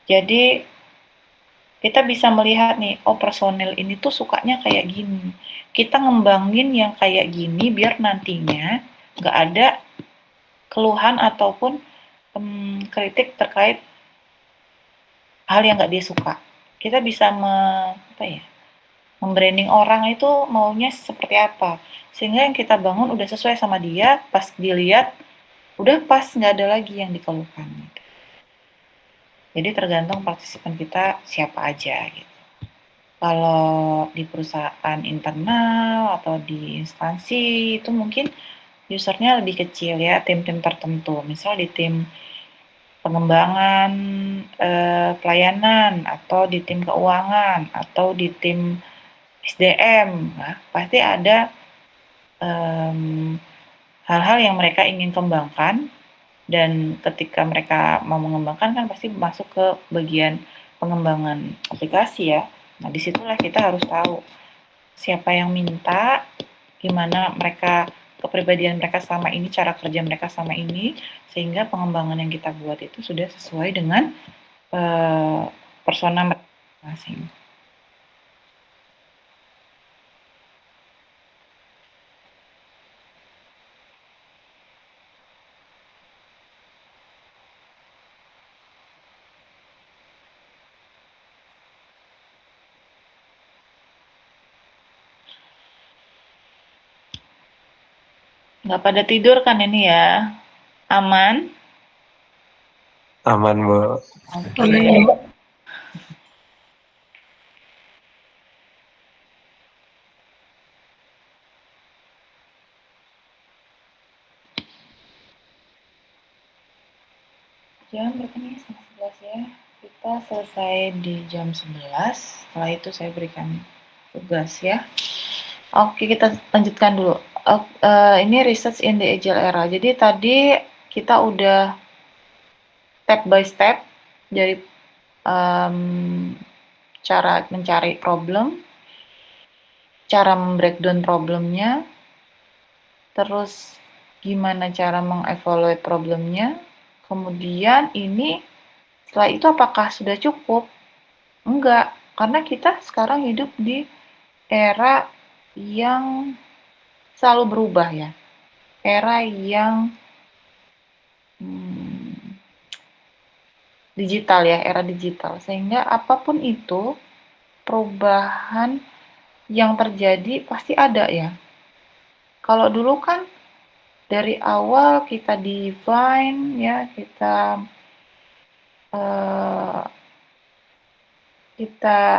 Jadi kita bisa melihat nih, oh personel ini tuh sukanya kayak gini. Kita ngembangin yang kayak gini biar nantinya nggak ada keluhan ataupun kritik terkait hal yang nggak dia suka. Kita bisa membranding orang itu maunya seperti apa, sehingga yang kita bangun udah sesuai sama dia, pas dilihat udah pas, nggak ada lagi yang dikeluhkan gitu. Jadi tergantung partisipan kita siapa aja gitu. Kalau di perusahaan internal atau di instansi itu mungkin usernya lebih kecil ya, tim-tim tertentu, misal di tim pengembangan pelayanan, atau di tim keuangan, atau di tim SDM, nah, pasti ada hal-hal yang mereka ingin kembangkan, dan ketika mereka mau mengembangkan kan pasti masuk ke bagian pengembangan aplikasi ya. Nah disitulah kita harus tahu siapa yang minta, gimana mereka, kepribadian mereka selama ini, cara kerja mereka selama ini, sehingga pengembangan yang kita buat itu sudah sesuai dengan persona masing-masing. Nggak pada tidur kan ini ya? Aman? Aman, Bu. Oke. Jam berapa nih? Setengah 11 ya. Kita selesai di jam 11. Setelah itu saya berikan tugas ya. Oke, kita lanjutkan dulu. Ini research in the agile era. Jadi tadi kita udah step by step dari cara mencari problem, cara membreakdown problemnya, terus gimana cara mengevaluate problemnya, kemudian ini setelah itu apakah sudah cukup? Enggak, karena kita sekarang hidup di era yang selalu berubah ya, era yang digital ya, era digital, sehingga apapun itu perubahan yang terjadi pasti ada ya. Kalau dulu kan dari awal kita define ya, kita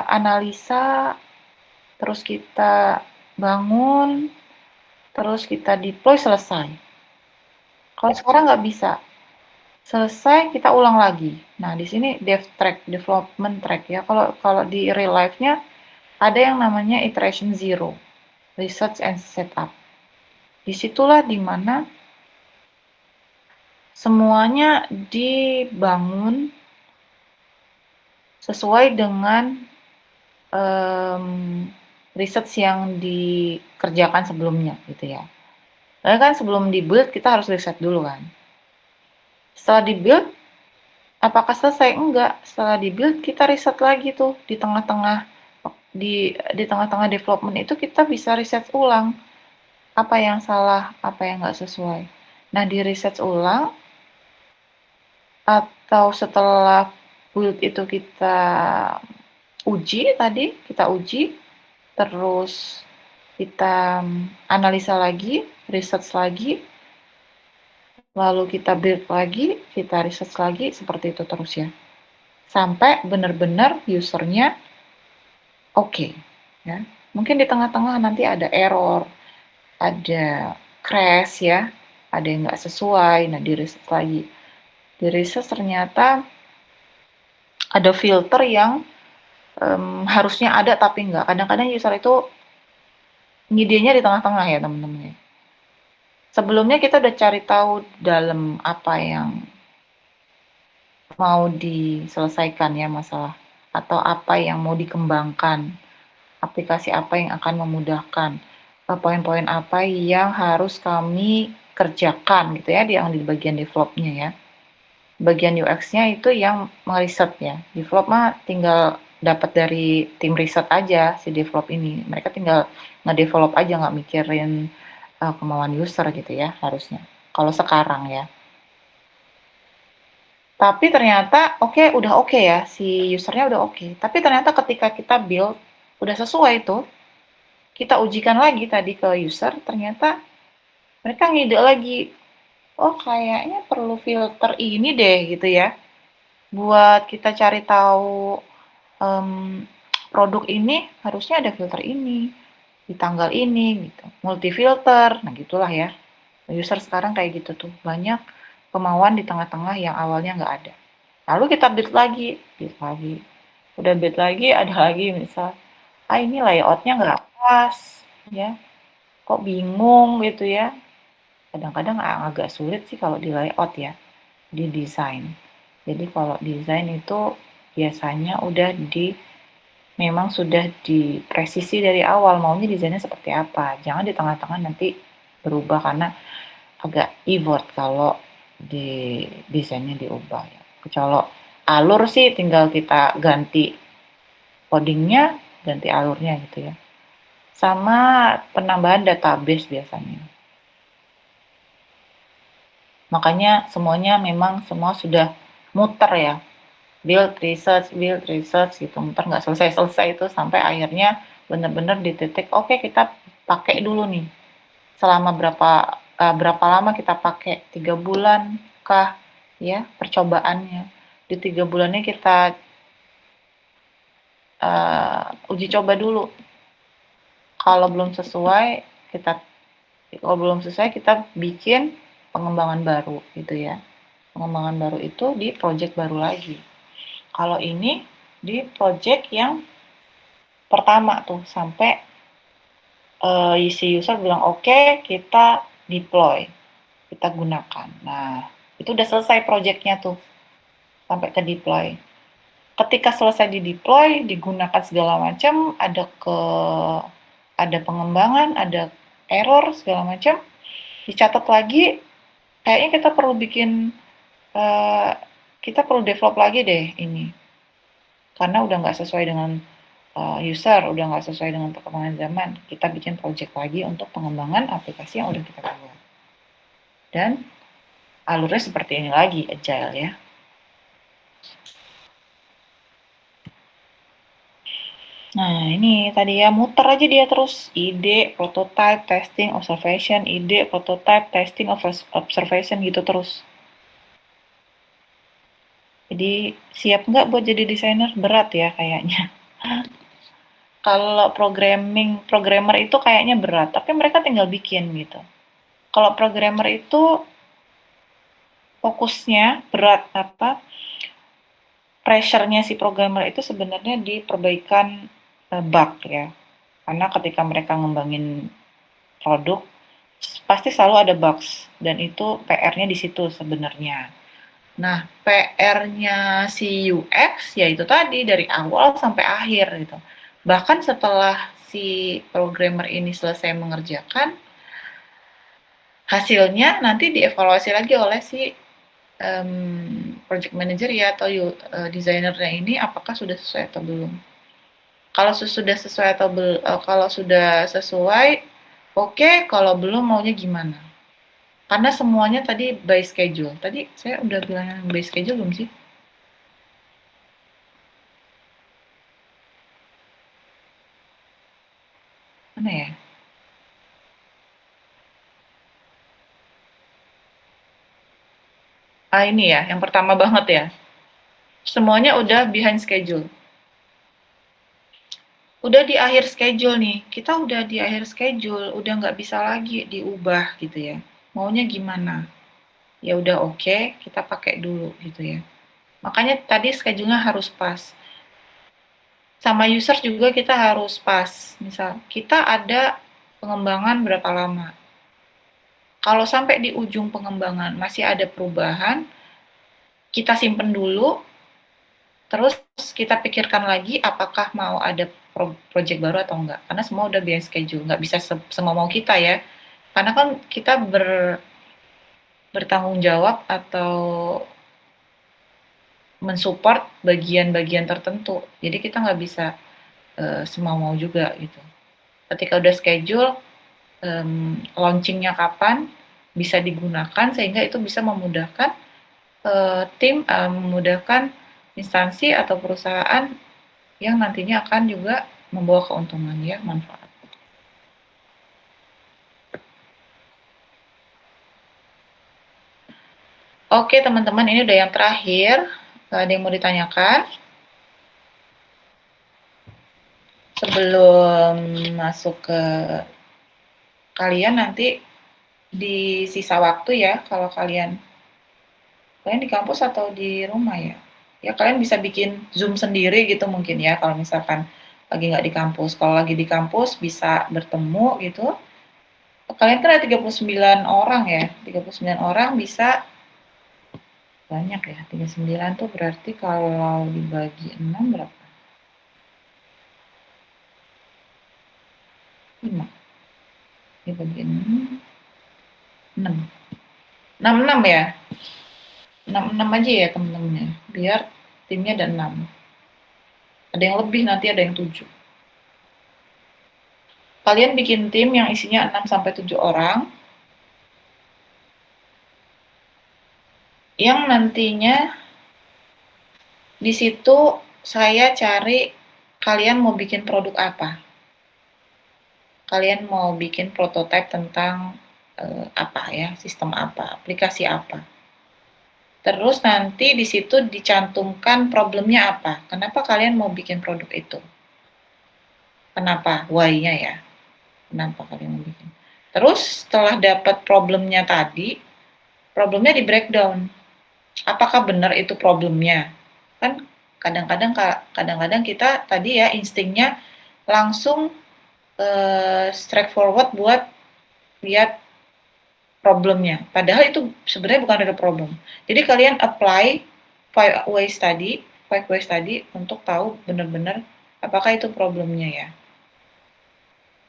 analisa, terus kita bangun, terus kita deploy, selesai. Kalau sekarang nggak bisa. Selesai, kita ulang lagi. Nah, di sini dev track, development track ya. Kalau di real life-nya ada yang namanya iteration zero, research and setup. Disitulah dimana semuanya dibangun sesuai dengan research yang dikerjakan sebelumnya gitu ya. Karena kan sebelum di-build kita harus riset dulu kan. Setelah di-build, apakah selesai? Enggak. Setelah di-build kita riset lagi tuh di tengah-tengah development itu kita bisa riset ulang apa yang salah, apa yang nggak sesuai. Nah, di riset ulang atau setelah build itu kita uji, terus kita analisa lagi, research lagi, lalu kita build lagi, kita research lagi, seperti itu terus ya. Sampai benar-benar usernya oke. Ya. Mungkin di tengah-tengah nanti ada error, ada crash ya, ada yang nggak sesuai, nah di research lagi. Di research ternyata ada filter yang harusnya ada tapi nggak. Kadang-kadang user itu ngidenya di tengah-tengah ya teman-teman. Sebelumnya kita udah cari tahu dalam apa yang mau diselesaikan ya masalah, atau apa yang mau dikembangkan, aplikasi apa yang akan memudahkan, poin-poin apa yang harus kami kerjakan gitu ya, di bagian develop-nya ya. Bagian UX-nya itu yang meriset ya. Develop mah tinggal dapat dari tim riset aja si develop ini. Mereka tinggal nge-develop aja, nggak mikirin kemauan user gitu ya harusnya. Kalau sekarang ya. Tapi ternyata udah oke ya, si usernya udah oke. Tapi ternyata ketika kita build udah sesuai itu, kita ujikan lagi tadi ke user, ternyata mereka ngide lagi. Oh, kayaknya perlu filter ini deh gitu ya. Buat kita cari tahu produk ini harusnya ada filter ini di tanggal ini gitu. Multi filter. Nah, gitulah ya. User sekarang kayak gitu tuh. Banyak kemauan di tengah-tengah yang awalnya nggak ada. Lalu kita build lagi. Udah build lagi, ada lagi misal, ini layoutnya nggak pas ya. Kok bingung gitu ya. Kadang-kadang agak sulit sih kalau di layout ya, di desain. Jadi kalau desain itu biasanya memang sudah dipresisi dari awal maunya desainnya seperti apa. Jangan di tengah-tengah nanti berubah karena agak pivot kalau di desainnya diubah ya. Kalau alur sih tinggal kita ganti codingnya, ganti alurnya gitu ya. Sama penambahan database biasanya. Makanya semuanya memang semua sudah muter ya. Build, research gitu. Muter nggak selesai-selesai itu sampai akhirnya benar-benar di titik, oke, kita pakai dulu nih. Selama berapa lama kita pakai? 3 bulan kah ya percobaannya. Di 3 bulannya kita uji coba dulu. Kalau belum sesuai kita bikin pengembangan baru gitu ya. Pengembangan baru itu di project baru lagi. Kalau ini di project yang pertama tuh sampai si user bilang oke, kita deploy, kita gunakan. Nah, Itu udah selesai projectnya tuh, sampai ke deploy. Ketika selesai di deploy, digunakan segala macam, ada pengembangan, ada error segala macam, dicatat lagi. Kayaknya kita perlu develop lagi deh ini, karena udah nggak sesuai dengan user, udah nggak sesuai dengan perkembangan zaman. Kita bikin project lagi untuk pengembangan aplikasi yang udah kita buat. Dan alurnya seperti ini lagi, agile ya. Nah, ini tadi ya, muter aja dia terus. Ide, prototype, testing, observation, ide, prototype, testing, observation gitu terus. Jadi, siap nggak buat jadi desainer? Berat ya kayaknya. Kalau programmer itu kayaknya berat, tapi mereka tinggal bikin gitu. Kalau programmer itu fokusnya berat pressure-nya si programmer itu sebenarnya di perbaikan bug ya. Karena ketika mereka ngembangin produk, pasti selalu ada bugs, dan itu PR-nya di situ sebenarnya. Nah, PR-nya si UX yaitu tadi dari awal sampai akhir gitu. Bahkan setelah si programmer ini selesai mengerjakan, hasilnya nanti dievaluasi lagi oleh si project manager ya atau desainernya ini, apakah sudah sesuai atau belum. Kalau sudah sesuai kalau sudah sesuai, oke. Kalau belum, maunya gimana? Karena semuanya tadi by schedule. Tadi saya udah bilang by schedule belum sih? Mana ya? Ini ya, yang pertama banget ya. Semuanya udah behind schedule. Udah di akhir schedule nih, kita udah di akhir schedule, udah nggak bisa lagi diubah gitu ya. Maunya gimana? Ya udah oke, kita pakai dulu gitu ya. Makanya tadi schedule-nya harus pas. Sama user juga kita harus pas. Misal, kita ada pengembangan berapa lama. Kalau sampai di ujung pengembangan masih ada perubahan, kita simpen dulu, terus kita pikirkan lagi apakah mau ada project baru atau enggak. Karena semua udah behind schedule, nggak bisa semua mau kita ya. Karena kan kita bertanggung jawab atau mensupport bagian-bagian tertentu. Jadi kita nggak bisa semau mau juga gitu. Ketika udah schedule, launchingnya kapan, bisa digunakan sehingga itu bisa memudahkan tim, memudahkan instansi atau perusahaan yang nantinya akan juga membawa keuntungan ya, manfaat. Oke teman-teman, ini udah yang terakhir. Ada yang mau ditanyakan? Sebelum masuk ke kalian nanti di sisa waktu ya, kalau kalian di kampus atau di rumah ya. Ya kalian bisa bikin Zoom sendiri gitu mungkin ya, kalau misalkan lagi nggak di kampus. Kalau lagi di kampus bisa bertemu gitu. Kalian kan ada 39 orang ya, 39 orang bisa banyak ya, 39 tuh berarti kalau dibagi 6 berapa? 5. Dibagi 6. 6 ya. 6 aja ya teman-temannya, biar timnya ada 6. Ada yang lebih, nanti ada yang 7. Kalian bikin tim yang isinya 6-7 orang, yang nantinya di situ saya cari kalian mau bikin produk apa. Kalian mau bikin prototipe tentang apa ya, sistem apa, aplikasi apa. Terus nanti di situ dicantumkan problemnya apa. Kenapa kalian mau bikin produk itu? Kenapa? Why-nya ya. Kenapa kalian mau bikin? Terus setelah dapat problemnya tadi, problemnya di breakdown. Apakah benar itu problemnya? Kan kadang-kadang kita tadi ya instingnya langsung straightforward buat lihat problemnya. Padahal itu sebenarnya bukan real problem. Jadi kalian apply 5-way study untuk tahu benar-benar apakah itu problemnya ya.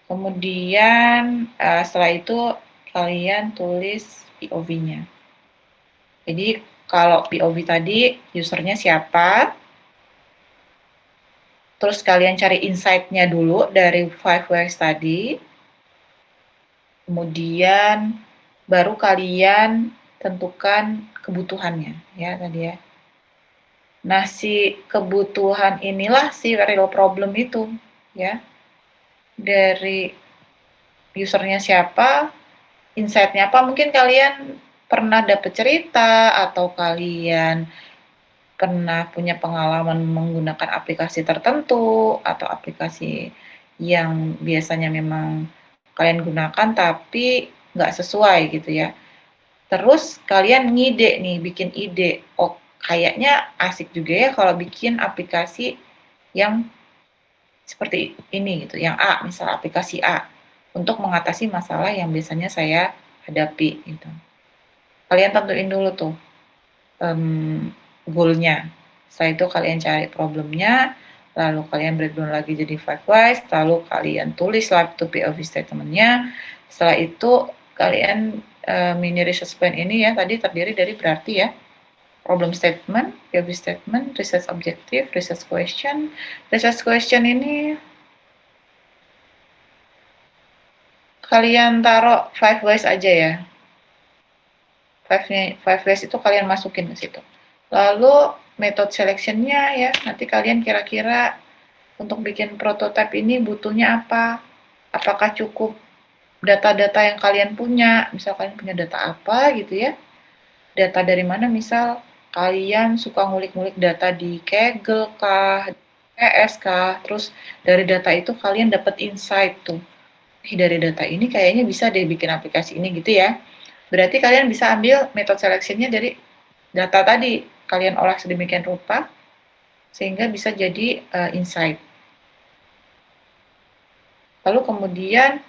Kemudian setelah itu kalian tulis POV-nya. Jadi kalau POV tadi usernya siapa, terus kalian cari insight-nya dulu dari 5-way study, kemudian baru kalian tentukan kebutuhannya ya tadi ya. Nah, si kebutuhan inilah si real problem itu ya. Dari usernya siapa, insight-nya apa, mungkin kalian pernah dapat cerita atau kalian pernah punya pengalaman menggunakan aplikasi tertentu atau aplikasi yang biasanya memang kalian gunakan tapi nggak sesuai gitu ya. Terus kalian ngide nih, bikin ide, oh kayaknya asik juga ya kalau bikin aplikasi yang seperti ini gitu, yang A, misal aplikasi A, untuk mengatasi masalah yang biasanya saya hadapi gitu. Kalian tentuin dulu tuh goal-nya. Setelah itu kalian cari problemnya, lalu kalian breakdown lagi jadi 5 whys, lalu kalian tulis lah to POV statement-nya. Setelah itu kalian mini research plan ini ya tadi terdiri dari berarti ya problem statement, POV statement, research objective, research question. Research question ini kalian taruh 5 whys aja ya. 5 whys itu kalian masukin ke situ. Lalu method selection-nya ya, nanti kalian kira-kira untuk bikin prototipe ini butuhnya apa? Apakah cukup data-data yang kalian punya? Misal kalian punya data apa gitu ya? Data dari mana? Misal kalian suka ngulik-ngulik data di Kaggle kah, PS kah, terus dari data itu kalian dapat insight tuh. Dari data ini kayaknya bisa deh bikin aplikasi ini gitu ya. Berarti kalian bisa ambil method selection-nya dari data tadi, kalian olah sedemikian rupa sehingga bisa jadi insight. Lalu kemudian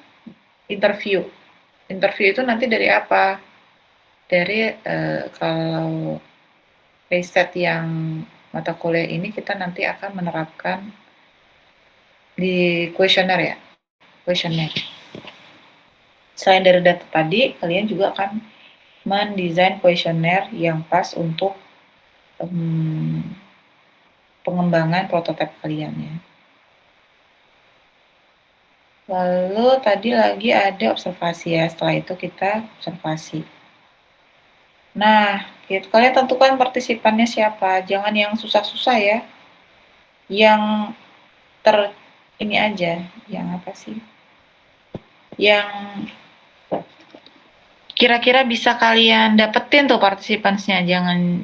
interview. Interview itu nanti dari apa? Dari kalau riset yang mata kuliah ini kita nanti akan menerapkan di kuesioner ya. Kuesioner. Selain dari data tadi, kalian juga akan mendesain kuesioner yang pas untuk pengembangan prototipe kalian ya. Lalu tadi lagi ada observasi ya, setelah itu kita observasi. Nah, kalian tentukan partisipannya siapa, jangan yang susah-susah ya. Yang ini aja, yang apa sih? Yang kira-kira bisa kalian dapetin tuh partisipansnya, jangan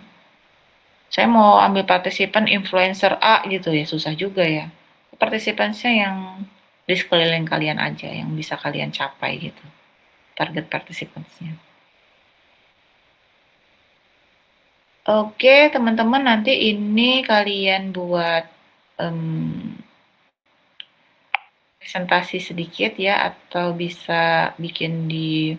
saya mau ambil partisipan influencer A gitu ya, susah juga ya. Partisipansnya yang di sekeliling kalian aja, yang bisa kalian capai gitu, target partisipansnya. Oke, teman-teman, nanti ini kalian buat presentasi sedikit ya, atau bisa bikin di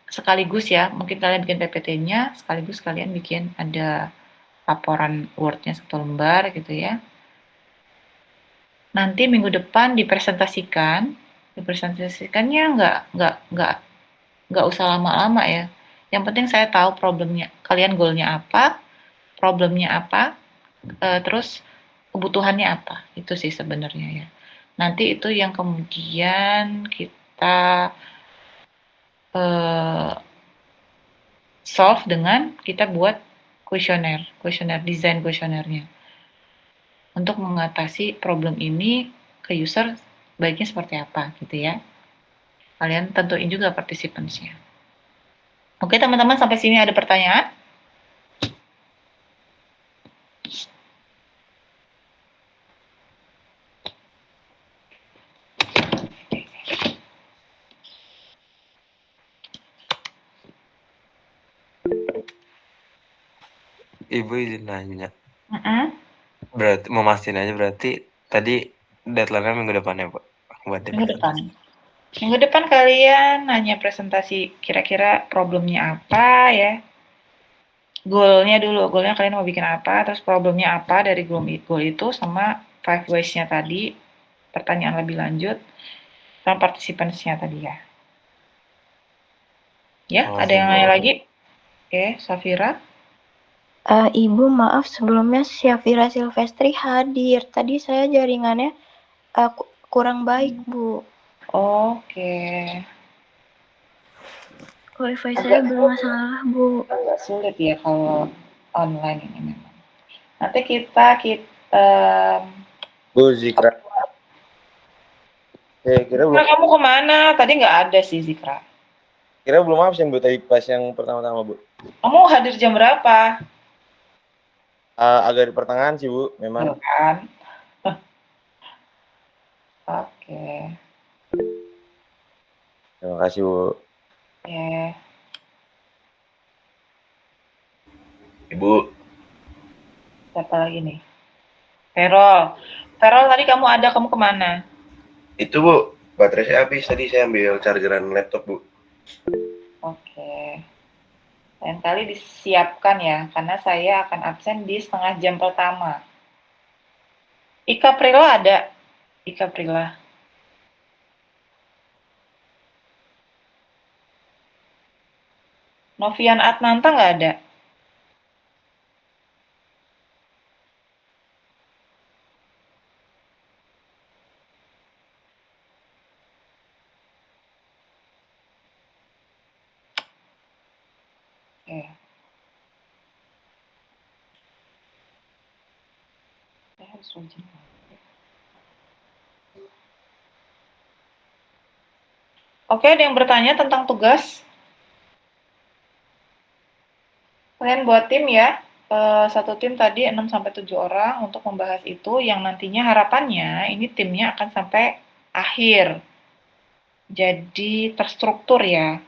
sekaligus ya, mungkin kalian bikin PPT-nya, sekaligus kalian bikin ada laporan Word-nya 1 lembar gitu ya. Nanti minggu depan dipresentasikannya nggak usah lama-lama ya. Yang penting saya tahu problemnya, kalian goalnya apa, problemnya apa, terus kebutuhannya apa, itu sih sebenarnya ya. Nanti itu yang kemudian kita solve dengan kita buat kuesioner desain kuesionernya untuk mengatasi problem ini ke user baiknya seperti apa gitu ya. Kalian tentuin juga partisipansnya. Oke teman-teman, sampai sini ada pertanyaan? Ibu izin nanya. Berarti memastikan aja berarti tadi deadline-nya minggu depan ya, Pak? Minggu depan. Minggu depan kalian nanya presentasi kira-kira problemnya apa ya. Goalnya dulu, goalnya kalian mau bikin apa, terus problemnya apa dari goal itu, sama 5 ways-nya tadi, pertanyaan lebih lanjut, sama partisipannya tadi ya. Ya, ada yang nanya lagi? Oke, Safira. Ibu, maaf sebelumnya Syafira Silvestri hadir. Tadi saya jaringannya kurang baik, Bu. Oke. Wifi saya bermasalah, Bu. Agak sulit ya kalau online ini memang. Nanti kita Bu Zikra. Saya kira belum. kamu kemana? Tadi nggak ada sih Zikra. Kira belum absen Bu tadi pas yang pertama-tama Bu. Kamu hadir jam berapa? Agak di pertengahan sih Bu, memang. Kan? Oke. Terima kasih Bu. Ya. Ibu, Siapa lagi nih? Ferol. Ferol tadi kamu kemana? itu Bu, baterai saya habis tadi saya ambil chargeran laptop Bu. Oke. Lain kali disiapkan ya, karena saya akan absen di setengah jam pertama. Ika Prila ada? Ika Prila. Novian Adnanta nggak ada? Oke. Saya harus rajin. Oke, ada yang bertanya tentang tugas? Kalian buat tim ya. Satu tim tadi 6-7 orang untuk membahas itu, yang nantinya harapannya ini timnya akan sampai akhir. Jadi terstruktur ya.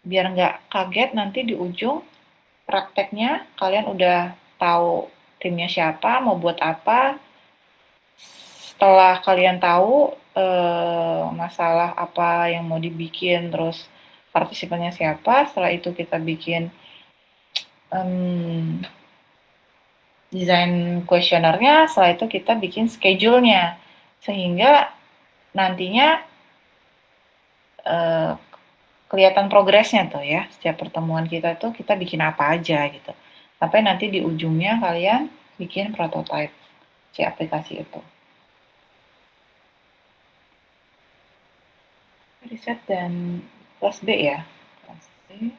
Biar nggak kaget nanti di ujung prakteknya kalian udah tahu timnya siapa, mau buat apa. Setelah kalian tahu masalah apa yang mau dibikin, terus partisipannya siapa, setelah itu kita bikin desain kuesionernya, setelah itu kita bikin schedule-nya, sehingga nantinya kelihatan progresnya tuh ya, setiap pertemuan kita tuh kita bikin apa aja gitu, sampai nanti di ujungnya kalian bikin prototype si aplikasi itu. Riset dan kelas B ya, kelas B.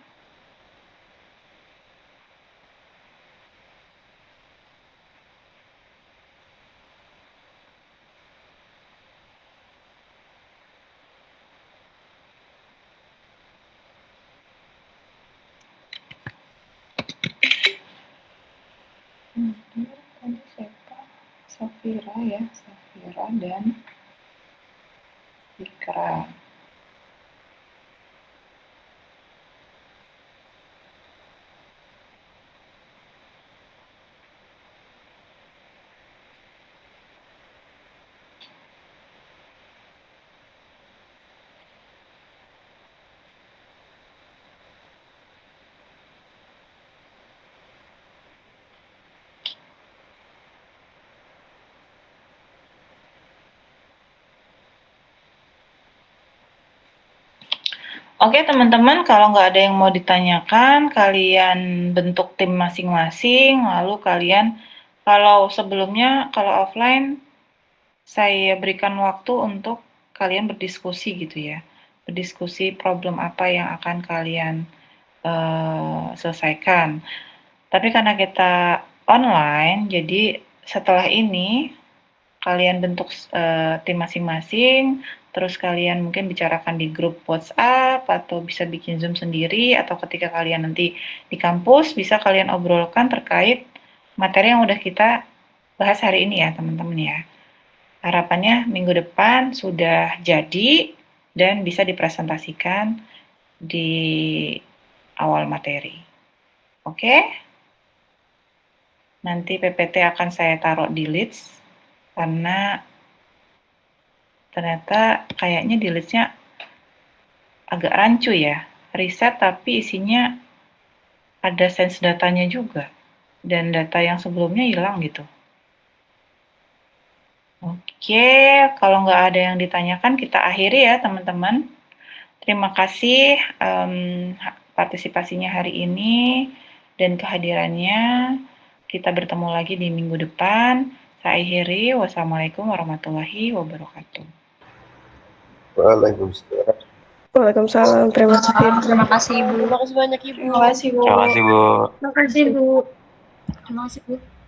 Tadi siapa? Safira ya, Safira dan Ikra. Oke teman-teman, kalau nggak ada yang mau ditanyakan, kalian bentuk tim masing-masing, lalu kalian, kalau sebelumnya, kalau offline, saya berikan waktu untuk kalian berdiskusi gitu ya, berdiskusi problem apa yang akan kalian selesaikan. Tapi karena kita online, jadi setelah ini kalian bentuk tim masing-masing, terus kalian mungkin bicarakan di grup WhatsApp, atau bisa bikin Zoom sendiri, atau ketika kalian nanti di kampus, bisa kalian obrolkan terkait materi yang udah kita bahas hari ini ya teman-teman ya. Harapannya minggu depan sudah jadi dan bisa dipresentasikan di awal materi. Oke? Nanti PPT akan saya taruh di Leads, karena ternyata kayaknya di listnya agak rancu ya. Riset tapi isinya ada sense datanya juga. Dan data yang sebelumnya hilang gitu. Oke, kalau nggak ada yang ditanyakan kita akhiri ya teman-teman. Terima kasih partisipasinya hari ini dan kehadirannya. Kita bertemu lagi di minggu depan. Saya akhiri. Wassalamualaikum warahmatullahi wabarakatuh. Waalaikumsalam. Waalaikumsalam. Terima kasih. Terima kasih Ibu. Terima kasih banyak Ibu. Terima kasih Bu. Terima kasih, Bu. Terima kasih Bu. Terima kasih Bu.